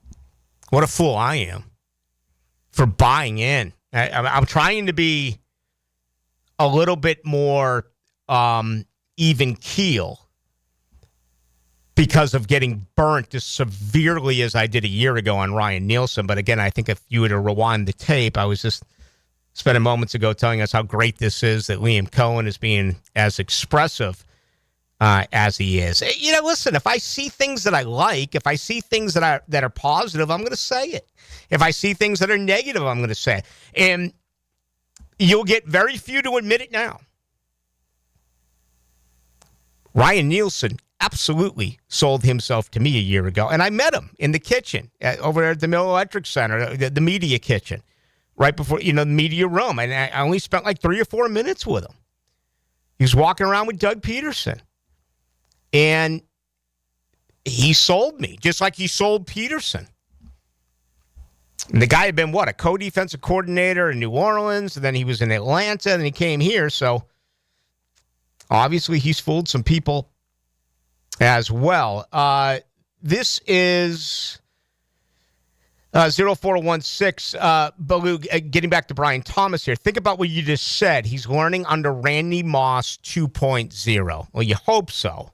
What a fool I am for buying in. I'm trying to be a little bit more even keel because of getting burnt as severely as I did a year ago on Ryan Nielsen. But again, I think if you were to rewind the tape, I was just spending moments ago telling us how great this is that Liam Cohen is being as expressive as he is. Listen, if I see things that I like, if I see things that are positive, I'm going to say it. If I see things that are negative, I'm going to say it. And you'll get very few to admit it now. Ryan Nielsen absolutely sold himself to me a year ago, and I met him in the kitchen over there at the Mill Electric Center, the media kitchen, right before, the media room, and I only spent like 3 or 4 minutes with him. He was walking around with Doug Peterson, and he sold me, just like he sold Peterson. And the guy had been, a co-defensive coordinator in New Orleans, and then he was in Atlanta, and he came here, so obviously he's fooled some people as well. This is 0416. Ballou, getting back to Brian Thomas here. Think about what you just said. He's learning under Randy Moss 2.0. Well, you hope so.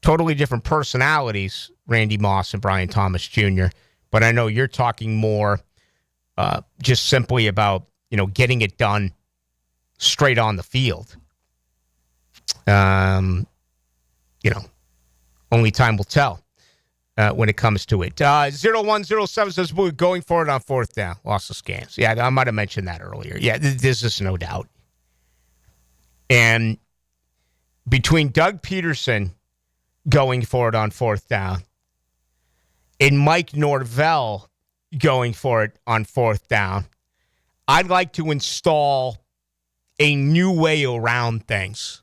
Totally different personalities, Randy Moss and Brian Thomas Jr., but I know you're talking more just simply about, getting it done straight on the field. Only time will tell when it comes to it. 0107 says, we're going for it on fourth down. Lossless games. Yeah, I might have mentioned that earlier. Yeah, there's just no doubt. And between Doug Peterson going for it on fourth down and Mike Norvell going for it on fourth down, I'd like to install a new way around things.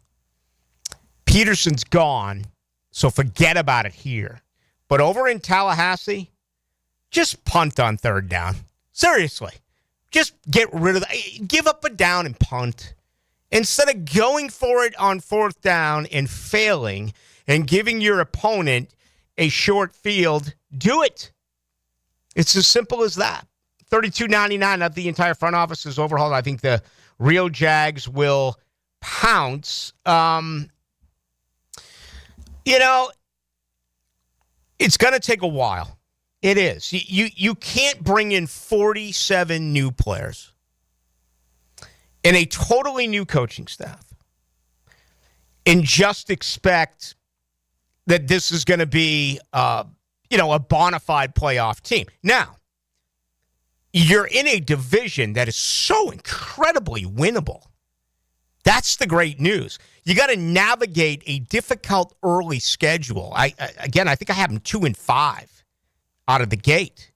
Peterson's gone, so forget about it here. But over in Tallahassee, just punt on third down. Seriously. Just get rid of that. Give up a down and punt. Instead of going for it on fourth down and failing and giving your opponent a short field, do it. It's as simple as that. $32.99 of the entire front office is overhauled. I think the real Jags will pounce. It's going to take a while. It is. You can't bring in 47 new players and a totally new coaching staff and just expect that this is going to be, a bona fide playoff team. Now, you're in a division that is so incredibly winnable. That's the great news. You got to navigate a difficult early schedule. I think I have them 2-5 out of the gate,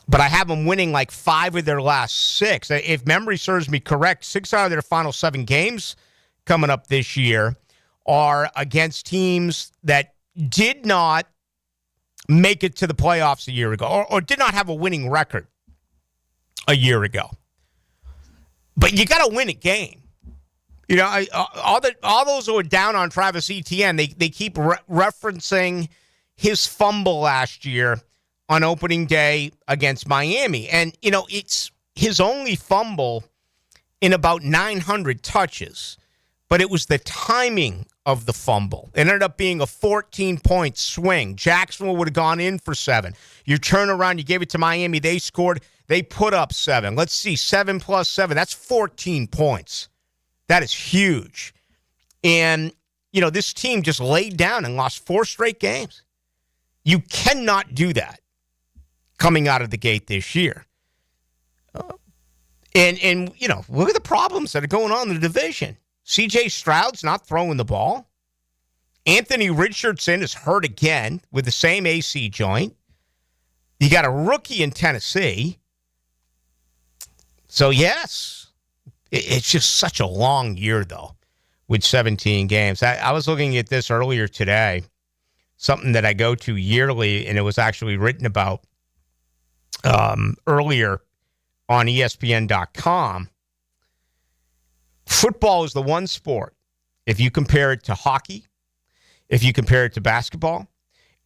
but I have them winning like 5 of their last 6. If memory serves me correct, 6 out of their final 7 games coming up this year are against teams that did not make it to the playoffs a year ago or did not have a winning record a year ago. But you got to win a game. You know, all those who are down on Travis Etienne, they keep referencing his fumble last year on opening day against Miami. And, you know, it's his only fumble in about 900 touches. But it was the timing of the fumble. It ended up being a 14-point swing. Jacksonville would have gone in for 7. You turn around, you gave it to Miami, they scored, they put up 7. Let's see, 7 plus 7, that's 14 points. That is huge. And, you know, this team just laid down and lost 4 straight games. You cannot do that coming out of the gate this year. And you know, look at the problems that are going on in the division. C.J. Stroud's not throwing the ball. Anthony Richardson is hurt again with the same AC joint. You got a rookie in Tennessee. So, yes, it's just such a long year, though, with 17 games. I was looking at this earlier today, something that I go to yearly, and it was actually written about earlier on ESPN.com. Football is the one sport, if you compare it to hockey, if you compare it to basketball,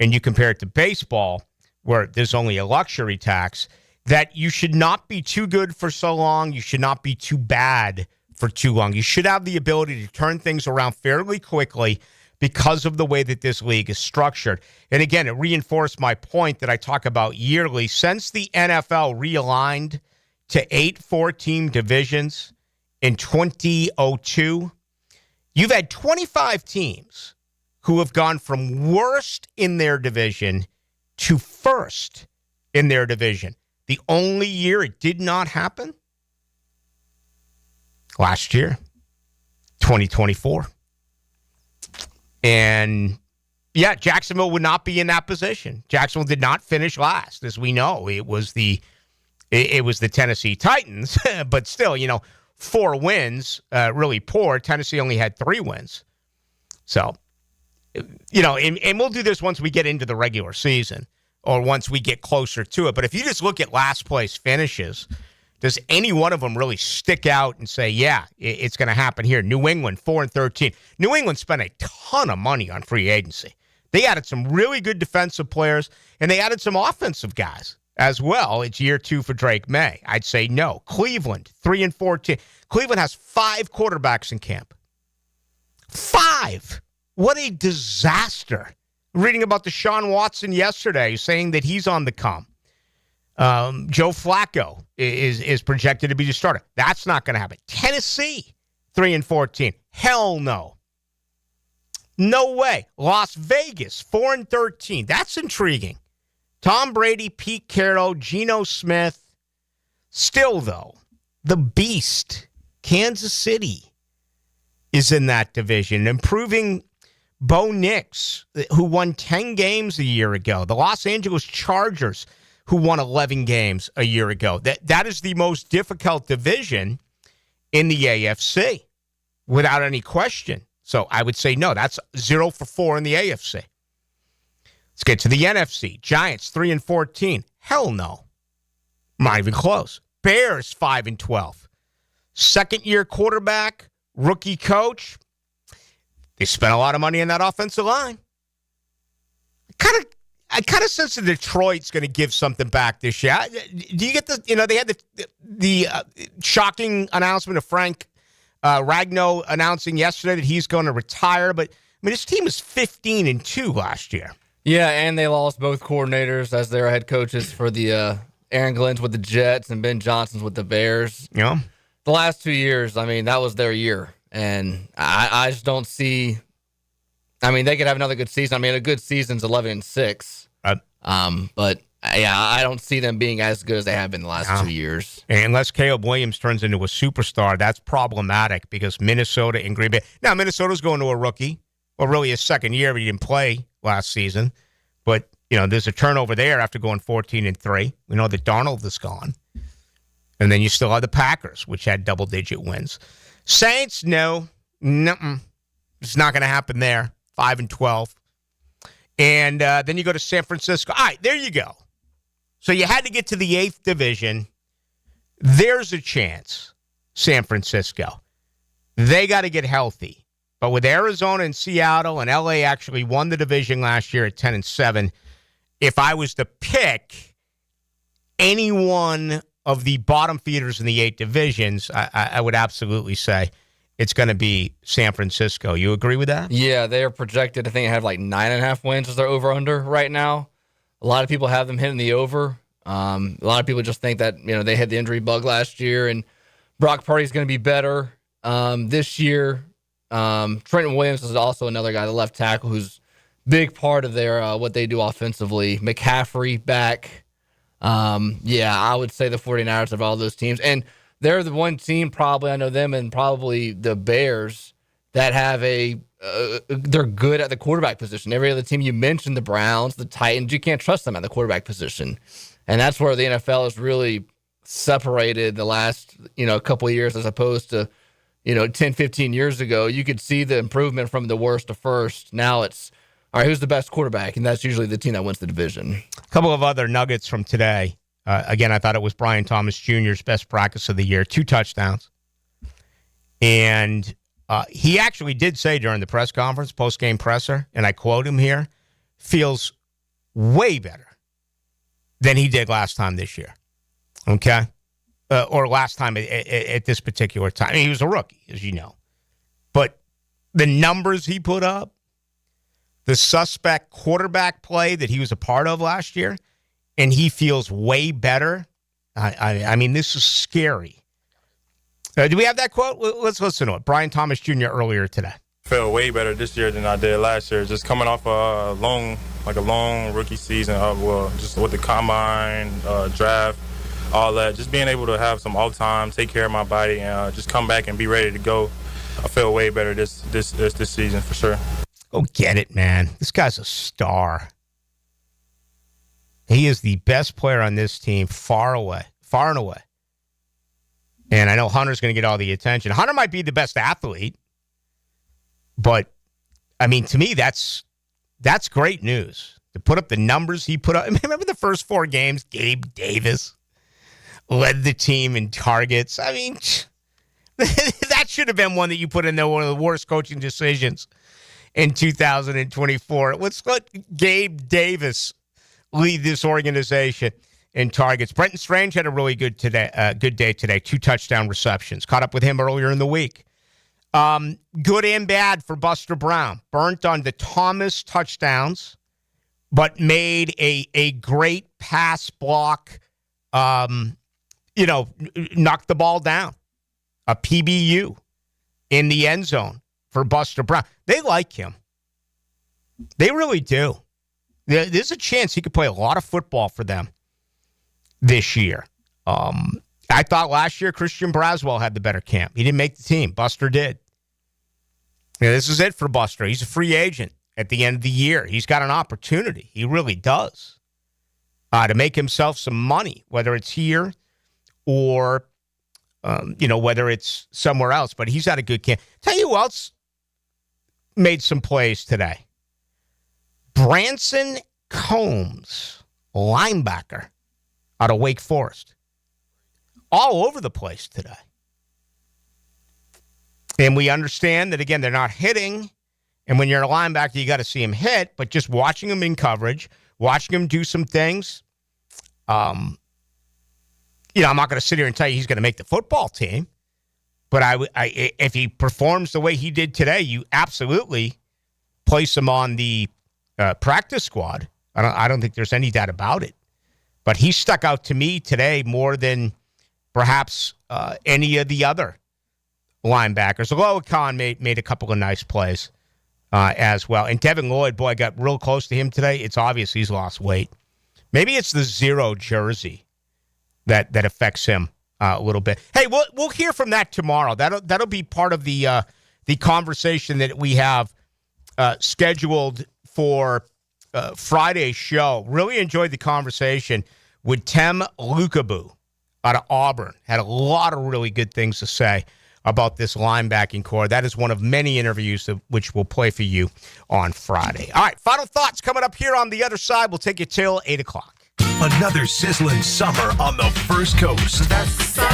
and you compare it to baseball, where there's only a luxury tax, that you should not be too good for so long. You should not be too bad for too long. You should have the ability to turn things around fairly quickly because of the way that this league is structured. And again, it reinforced my point that I talk about yearly. Since the NFL realigned to 8 4-team divisions in 2002, you've had 25 teams who have gone from worst in their division to first in their division. The only year it did not happen, last year, 2024. And, yeah, Jacksonville would not be in that position. Jacksonville did not finish last, as we know. It was the Tennessee Titans, but still, you know, 4 wins, really poor. Tennessee only had 3 wins. So, you know, and we'll do this once we get into the regular season or once we get closer to it. But if you just look at last place finishes, does any one of them really stick out and say, yeah, it's going to happen here? New England, 4-13. New England spent a ton of money on free agency. They added some really good defensive players, and they added some offensive guys as well. It's year 2 for Drake May. I'd say no. Cleveland, 3-14. Cleveland has 5 quarterbacks in camp. 5. What a disaster. Reading about Deshaun Watson yesterday, saying that he's on the come. Joe Flacco is projected to be the starter. That's not going to happen. Tennessee, 3-14. Hell no. No way. Las Vegas, 4-13. That's intriguing. Tom Brady, Pete Carroll, Geno Smith. Still, though, the beast, Kansas City, is in that division, improving Bo Nix, who won 10 games a year ago. The Los Angeles Chargers, who won 11 games a year ago. That is the most difficult division in the AFC, without any question. So I would say no. That's 0 for 4 in the AFC. Let's get to the NFC. Giants, 3-14. Hell no. Not even close. Bears, 5-12. Second-year quarterback, rookie coach. They spent a lot of money on that offensive line. I kind of sense that Detroit's going to give something back this year. Do you get the, you know, they had the shocking announcement of Frank Ragnow announcing yesterday that he's going to retire. But, I mean, his team was 15-2 last year. Yeah, and they lost both coordinators as their head coaches for the Aaron Glenn's with the Jets and Ben Johnson's with the Bears. Yeah. The last 2 years, I mean, that was their year. And I just don't see. I mean, they could have another good season. I mean, a good season's 11-6. But I don't see them being as good as they have been the last 2 years. And unless Caleb Williams turns into a superstar, that's problematic because Minnesota and Green Bay. Now, Minnesota's going to a rookie. Well, really his second year, but he didn't play last season. But, there's a turnover there after going 14-3. We know that Darnold is gone. And then you still have the Packers, which had double-digit wins. Saints, no. Nuh-uh. It's not going to happen there. 5-12. And then you go to San Francisco. All right, there you go. So you had to get to the 8th division. There's a chance, San Francisco. They got to get healthy. But with Arizona and Seattle and LA actually won the division last year at 10-7, if I was to pick any one of the bottom feeders in the 8 divisions, I would absolutely say it's going to be San Francisco. You agree with that? Yeah, they are projected, I think, have like 9.5 wins as their over-under right now. A lot of people have them hitting the over. A lot of people just think that, they had the injury bug last year, and Brock Purdy's going to be better this year. Trenton Williams is also another guy, the left tackle, who's big part of their what they do offensively. McCaffrey back. I would say the 49ers of all those teams. And they're the one team, probably, I know them, and probably the Bears, that have they're good at the quarterback position. Every other team you mentioned, the Browns, the Titans, you can't trust them at the quarterback position. And that's where the NFL has really separated the last, couple of years as opposed to, 10, 15 years ago. You could see the improvement from the worst to first. Now it's, all right, who's the best quarterback? And that's usually the team that wins the division. A couple of other nuggets from today. Again, I thought it was Brian Thomas Jr.'s best practice of the year, 2 touchdowns. And he actually did say during the press conference, post-game presser, and I quote him here, feels way better than he did last time this year. Okay? Or last time at this particular time. I mean, he was a rookie, as you know. But the numbers he put up, the suspect quarterback play that he was a part of last year, and he feels way better. I mean, this is scary. Do we have that quote? Let's listen to it. Brian Thomas Jr. earlier today. Felt way better this year than I did last year. Just coming off a long rookie season, just with the combine, draft, all that. Just being able to have some off time, take care of my body, and just come back and be ready to go. I feel way better this season for sure. Go get it, man. This guy's a star. He is the best player on this team, far and away. And I know Hunter's going to get all the attention. Hunter might be the best athlete, but, I mean, to me, that's great news. To put up the numbers he put up. Remember the first 4 games, Gabe Davis led the team in targets. I mean, that should have been one that you put in there, one of the worst coaching decisions in 2024. Let's let Gabe Davis lead this organization in targets. Brenton Strange had a really good day today. 2 touchdown receptions. Caught up with him earlier in the week. Good and bad for Buster Brown. Burnt on the Thomas touchdowns, but made a great pass block, knocked the ball down. A PBU in the end zone for Buster Brown. They like him. They really do. There's a chance he could play a lot of football for them this year. I thought last year Christian Braswell had the better camp. He didn't make the team. Buster did. This is it for Buster. He's a free agent at the end of the year. He's got an opportunity. He really does. To make himself some money, whether it's here or, whether it's somewhere else. But he's had a good camp. Tell you who else made some plays today. Branson Combs, linebacker out of Wake Forest. All over the place today. And we understand that, again, they're not hitting. And when you're a linebacker, you got to see him hit. But just watching him in coverage, watching him do some things, I'm not going to sit here and tell you he's going to make the football team. But if he performs the way he did today, you absolutely place him on the practice squad. I don't think there's any doubt about it. But he stuck out to me today more than perhaps any of the other linebackers. Although Khan made a couple of nice plays as well. And Devin Lloyd, boy, got real close to him today. It's obvious he's lost weight. Maybe it's the 0 jersey that affects him a little bit. Hey, we'll hear from that tomorrow. That'll be part of the conversation that we have scheduled for Friday's show. Really enjoyed the conversation with Tem Lukabu out of Auburn. Had a lot of really good things to say about this linebacking core. That is one of many interviews which we'll play for you on Friday. All right, final thoughts coming up here on the other side. We'll take you till 8 o'clock. Another sizzling summer on the First Coast. The sound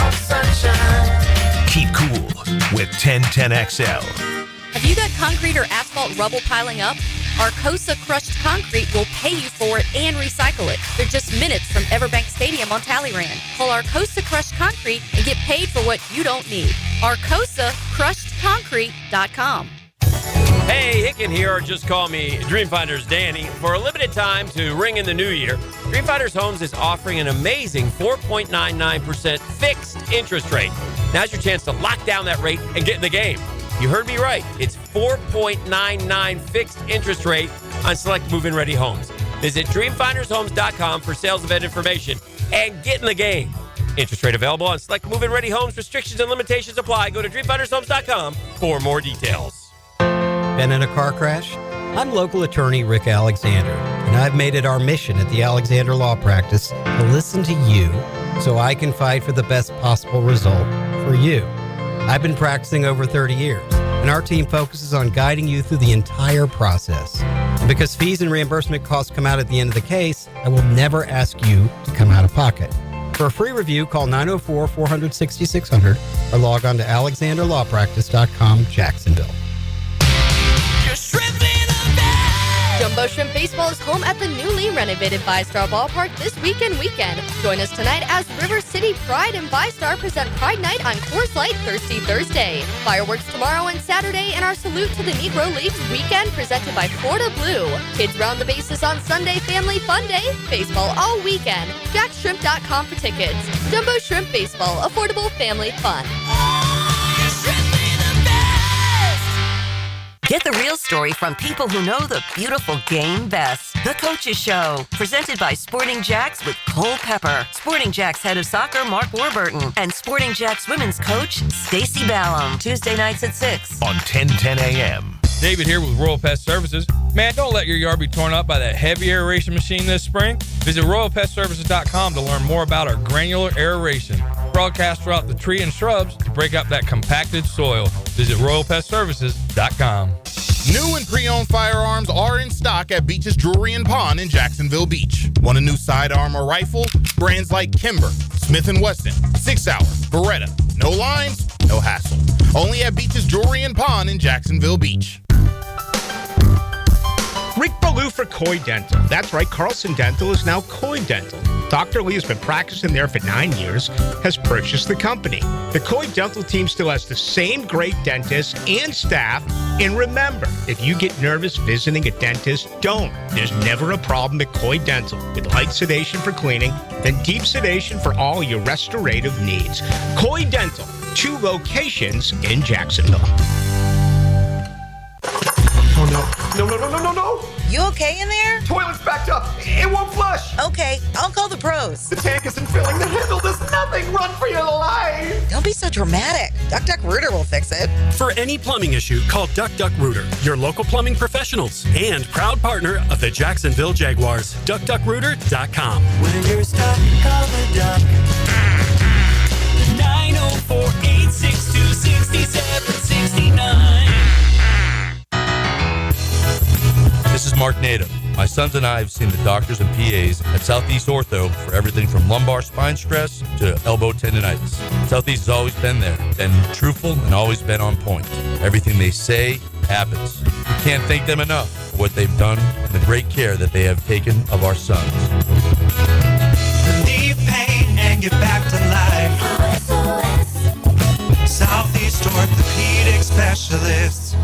of sunshine. Keep cool with 1010XL. Have you got concrete or asphalt rubble piling up? Arcosa Crushed Concrete will pay you for it and recycle it. They're just minutes from Everbank Stadium on Talleyrand. Call Arcosa Crushed Concrete and get paid for what you don't need. ArcosaCrushedConcrete.com. Hey, Hicken here, or just call me Dreamfinders Danny. For a limited time to ring in the new year, Dreamfinders Homes is offering an amazing 4.99% fixed interest rate. Now's your chance to lock down that rate and get in the game. You heard me right. It's 4.99 fixed interest rate on select move-in ready homes. Visit dreamfindershomes.com for sales event information and get in the game. Interest rate available on select move-in ready homes. Restrictions and limitations apply. Go to dreamfindershomes.com for more details. Been in a car crash? I'm local attorney Rick Alexander, and I've made it our mission at the Alexander Law Practice to listen to you so I can fight for the best possible result for you. I've been practicing over 30 years, and our team focuses on guiding you through the entire process. And because fees and reimbursement costs come out at the end of the case, I will never ask you to come out of pocket. For a free review, call 904-400-6600 or log on to alexanderlawpractice.com, Jacksonville. Jumbo Shrimp Baseball is home at the newly renovated ViStar Ballpark this weekend. Join us tonight as River City Pride and ViStar present Pride Night on Coors Light Thirsty Thursday. Fireworks tomorrow and Saturday, and our Salute to the Negro Leagues weekend presented by Florida Blue. Kids round the bases on Sunday, Family Fun Day. Baseball all weekend. JackShrimp.com for tickets. Jumbo Shrimp Baseball, affordable family fun. Get the real story from people who know the beautiful game best. The Coaches Show, presented by Sporting Jacks with Cole Pepper, Sporting Jacks head of soccer Mark Warburton, and Sporting Jacks women's coach Stacy Ballum. Tuesday nights at 6 on 1010 AM. David here with Royal Pest Services. Man, don't let your yard be torn up by that heavy aeration machine this spring. Visit RoyalPestServices.com to learn more about our granular aeration. Broadcast throughout the tree and shrubs to break up that compacted soil. Visit RoyalPestServices.com. New and pre-owned firearms are in stock at Beach's Jewelry and Pawn in Jacksonville Beach. Want a new sidearm or rifle? Brands like Kimber, Smith & Wesson, 6 Hour, Beretta. No lines, no hassle. Only at Beach's Jewelry and Pawn in Jacksonville Beach. Rick Ballou for Coy Dental. That's right, Carlson Dental is now Coy Dental. Dr. Lee has been practicing there for 9 years, has purchased the company. The Coy Dental team still has the same great dentists and staff. And remember, if you get nervous visiting a dentist, don't. There's never a problem at Coy Dental. With light sedation for cleaning and deep sedation for all your restorative needs. Coy Dental, 2 locations in Jacksonville. Oh, no. No. You okay in there? Toilet's backed up. It won't flush. Okay, I'll call the pros. The tank isn't filling. The handle does nothing. Run for your life. Don't be so dramatic. Duck Rooter will fix it. For any plumbing issue, call Duck Rooter, your local plumbing professionals and proud partner of the Jacksonville Jaguars. DuckDuckRooter.com. When you're stuck, call the Duck. 904-862-6769. This is Mark Nato. My sons and I have seen the doctors and PAs at Southeast Ortho for everything from lumbar spine stress to elbow tendonitis. Southeast has always been there, been truthful, and always been on point. Everything they say happens. We can't thank them enough for what they've done and the great care that they have taken of our sons. Relieve pain and get back to life. Southeast Orthopedic Specialists.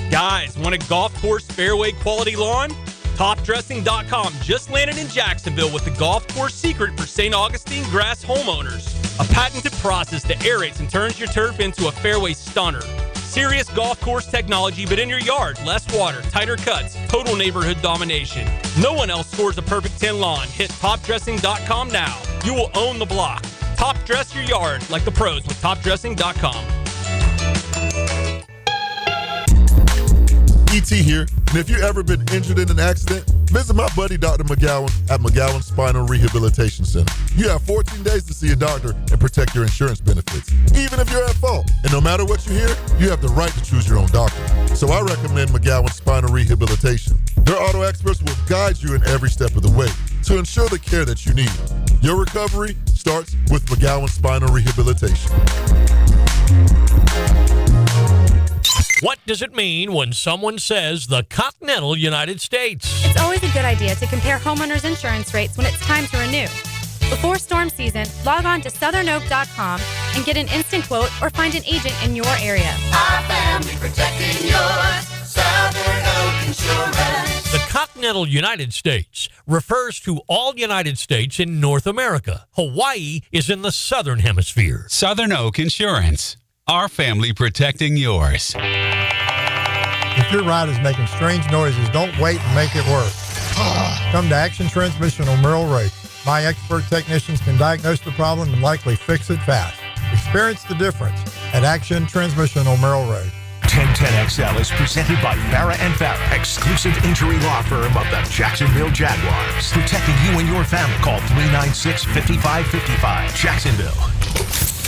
Guys, want a golf course fairway quality lawn? TopDressing.com just landed in Jacksonville with the golf course secret for St. Augustine grass homeowners. A patented process that aerates and turns your turf into a fairway stunner. Serious golf course technology, but in your yard. Less water, tighter cuts, total neighborhood domination. No one else scores a perfect 10 lawn. Hit topdressing.com now. You will own the block. Top dress your yard like the pros with topdressing.com. ET here, and if you've ever been injured in an accident, visit my buddy Dr. McGowan at McGowan Spinal Rehabilitation Center. You have 14 days to see a doctor and protect your insurance benefits, even if you're at fault. And no matter what you hear, you have the right to choose your own doctor. So I recommend McGowan Spinal Rehabilitation. Their auto experts will guide you in every step of the way to ensure the care that you need. Your recovery starts with McGowan Spinal Rehabilitation. What does it mean when someone says the continental United States? It's always a good idea to compare homeowners insurance rates when it's time to renew. Before storm season, log on to southernoak.com and get an instant quote or find an agent in your area. Our family protecting yours. Southern Oak Insurance. The continental United States refers to all United States in North America. Hawaii is in the southern hemisphere. Southern Oak Insurance. Our family protecting yours. If your ride is making strange noises, don't wait and make it worse. Come to Action Transmission on Merrill Road. My expert technicians can diagnose the problem and likely fix it fast. Experience the difference at Action Transmission on Merrill Road. 1010XL is presented by Farah & Farah, exclusive injury law firm of the Jacksonville Jaguars. Protecting you and your family. Call 396-5555. Jacksonville.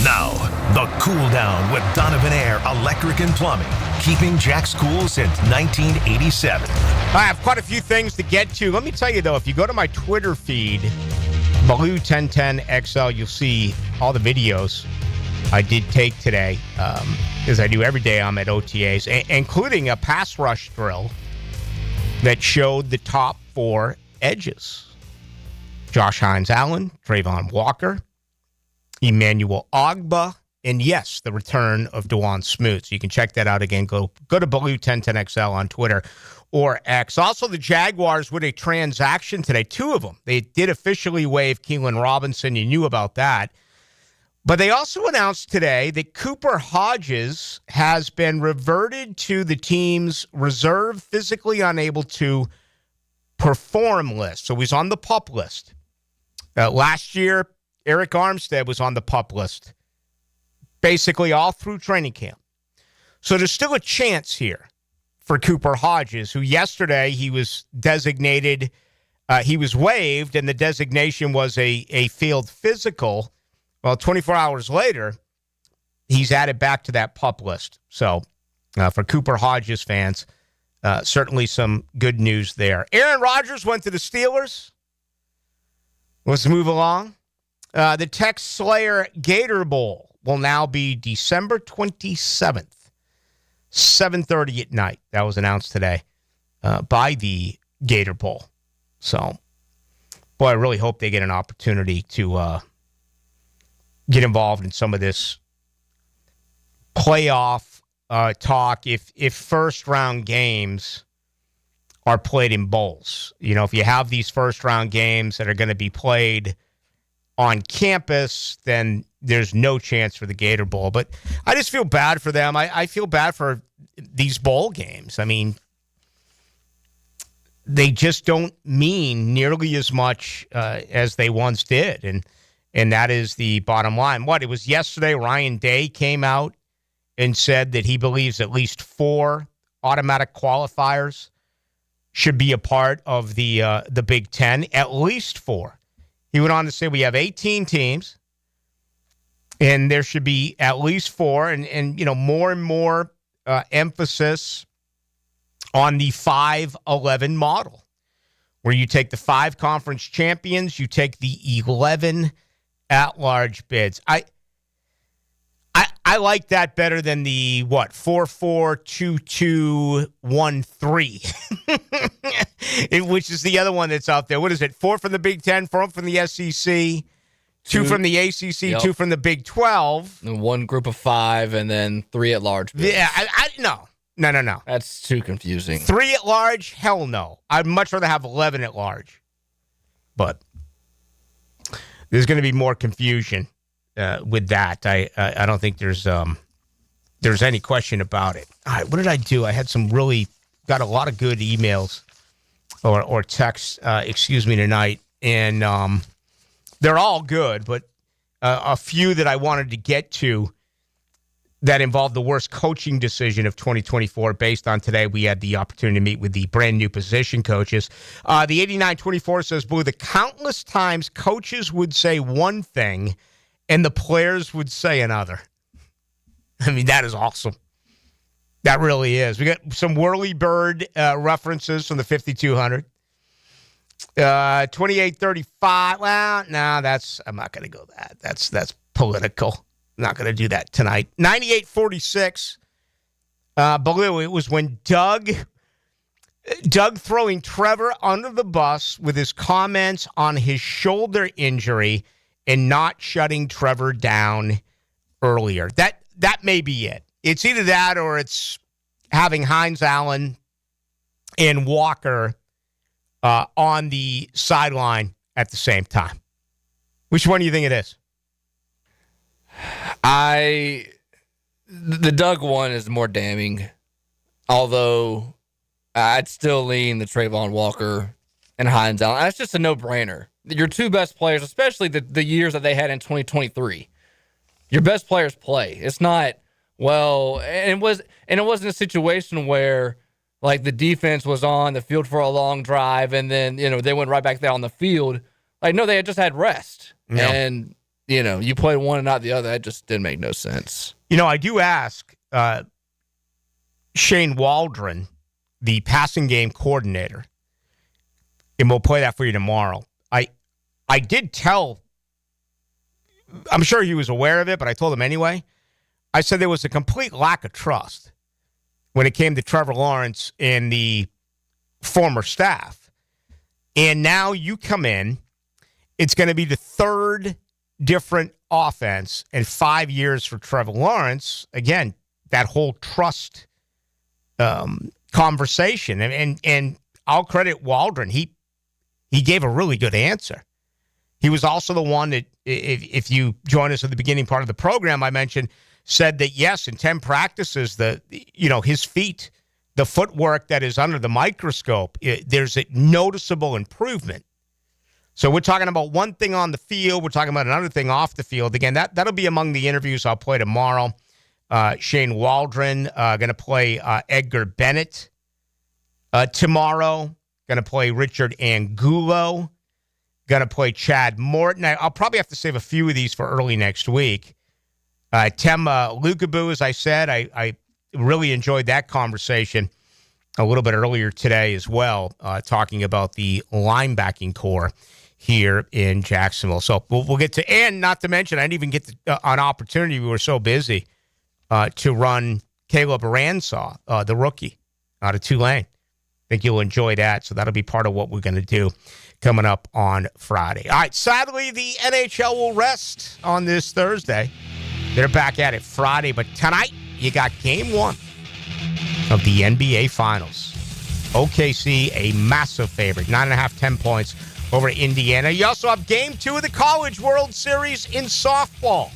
Now, the cool down with Donovan Air Electric and Plumbing. Keeping Jack's cool since 1987. I have quite a few things to get to. Let me tell you, though, if you go to my Twitter feed, Ballou 1010XL, you'll see all the videos I did take today, as I do every day I'm at OTAs, including a pass rush drill that showed the top 4 edges. Josh Hines-Allen, Trayvon Walker, Emmanuel Ogbah, and yes, the return of Dewan Smoot. So you can check that out again. Go to Ballou 1010XL on Twitter or X. Also, the Jaguars with a transaction today, 2 of them. They did officially waive Keelan Robinson. You knew about that. But they also announced today that Cooper Hodges has been reverted to the team's reserve, physically unable to perform list. So he's on the PUP list. Last year, Eric Armstead was on the PUP list basically all through training camp. So there's still a chance here for Cooper Hodges, who yesterday he was designated, he was waived, and the designation was a field physical. Well, 24 hours later, he's added back to that PUP list. So for Cooper Hodges fans, certainly some good news there. Aaron Rodgers went to the Steelers. Let's move along. The Tex Slayer Gator Bowl will now be December 27th, 7:30 at night. That was announced today by the Gator Bowl. So, boy, I really hope they get an opportunity to get involved in some of this playoff talk. If first-round games are played in bowls, you know, if you have these first-round games that are going to be played on campus, then there's no chance for the Gator Bowl. But I just feel bad for them. I feel bad for these bowl games. I mean, they just don't mean nearly as much as they once did. And that is the bottom line. It was yesterday, Ryan Day came out and said that he believes at least 4 automatic qualifiers should be a part of the Big Ten, at least 4. He went on to say we have 18 teams, and there should be at least 4, and you know, more and more emphasis on the 5-11 model, where you take the 5 conference champions, you take the 11 at-large bids. I like that better than the 4-4-2-2-1-3, which is the other one that's out there. What is it? 4 from the Big Ten, 4 from the SEC, 2 from the ACC, yep. 2 from the Big 12, and 1 group of 5, and then 3 at large bids. Yeah, no. That's too confusing. 3 at large? Hell no. I'd much rather have 11 at large. But there's going to be more confusion with that. I don't think there's there's any question about it. All right, what did I do? I had got a lot of good emails or texts, tonight. And they're all good, but a few that I wanted to get to that involved the worst coaching decision of 2024 based on today. We had the opportunity to meet with the brand new position coaches. The 8924 says, Blue, the countless times coaches would say one thing and the players would say another. I mean, that is awesome. That really is. We got some whirlybird references from the 5200. 2835. Well, no, I'm not going to go that. That's political. I'm not going to do that tonight. 9846. Ballou, it was when Doug throwing Trevor under the bus with his comments on his shoulder injury and not shutting Trevor down earlier. That may be it. It's either that or it's having Hines Allen and Walker on the sideline at the same time. Which one do you think it is? The Doug one is more damning, although I'd still lean the Trayvon Walker and Hines Allen. That's just a no-brainer. Your two best players, especially the years that they had in 2023, your best players play. It's not, and it wasn't a situation where like the defense was on the field for a long drive and then, they went right back there on the field. Like, no, they had just had rest. Yeah. And, you played one and not the other. That just didn't make no sense. I do ask Shane Waldron, the passing game coordinator, and we'll play that for you tomorrow. I did tell, I'm sure he was aware of it, but I told him anyway. I said there was a complete lack of trust when it came to Trevor Lawrence and the former staff. And now you come in, it's going to be the third different offense in 5 years for Trevor Lawrence. Again, that whole trust conversation. And I'll credit Waldron. He gave a really good answer. He was also the one that, if you join us at the beginning part of the program, I mentioned, said that, yes, in 10 practices, his feet, the footwork that is under the microscope, there's a noticeable improvement. So we're talking about one thing on the field. We're talking about another thing off the field. Again, that'll be among the interviews I'll play tomorrow. Shane Waldron going to play Edgar Bennett tomorrow. Going to play Richard Angulo. Going to play Chad Morton. I'll probably have to save a few of these for early next week. Tema Lukabu, as I said, I really enjoyed that conversation a little bit earlier today as well, talking about the linebacking core here in Jacksonville. So we'll get to, and not to mention, I didn't even get an opportunity. We were so busy to run Caleb Ransaw, the rookie out of Tulane. I think you'll enjoy that. So that'll be part of what we're going to do coming up on Friday. All right, sadly, the NHL will rest on this Thursday. They're back at it Friday, but tonight you got game one of the NBA Finals. OKC, a massive favorite, 9.5, 10 points over Indiana. You also have game two of the College World Series in softball.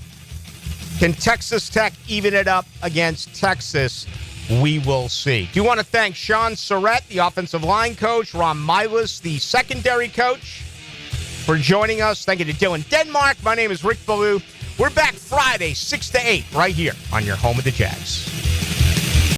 Can Texas Tech even it up against Texas? We will see. Do want to thank Sean Serret, the offensive line coach, Ron Milus, the secondary coach, for joining us. Thank you to Dylan Denmark. My name is Rick Ballou. We're back Friday, 6 to 8, right here on your home of the Jags.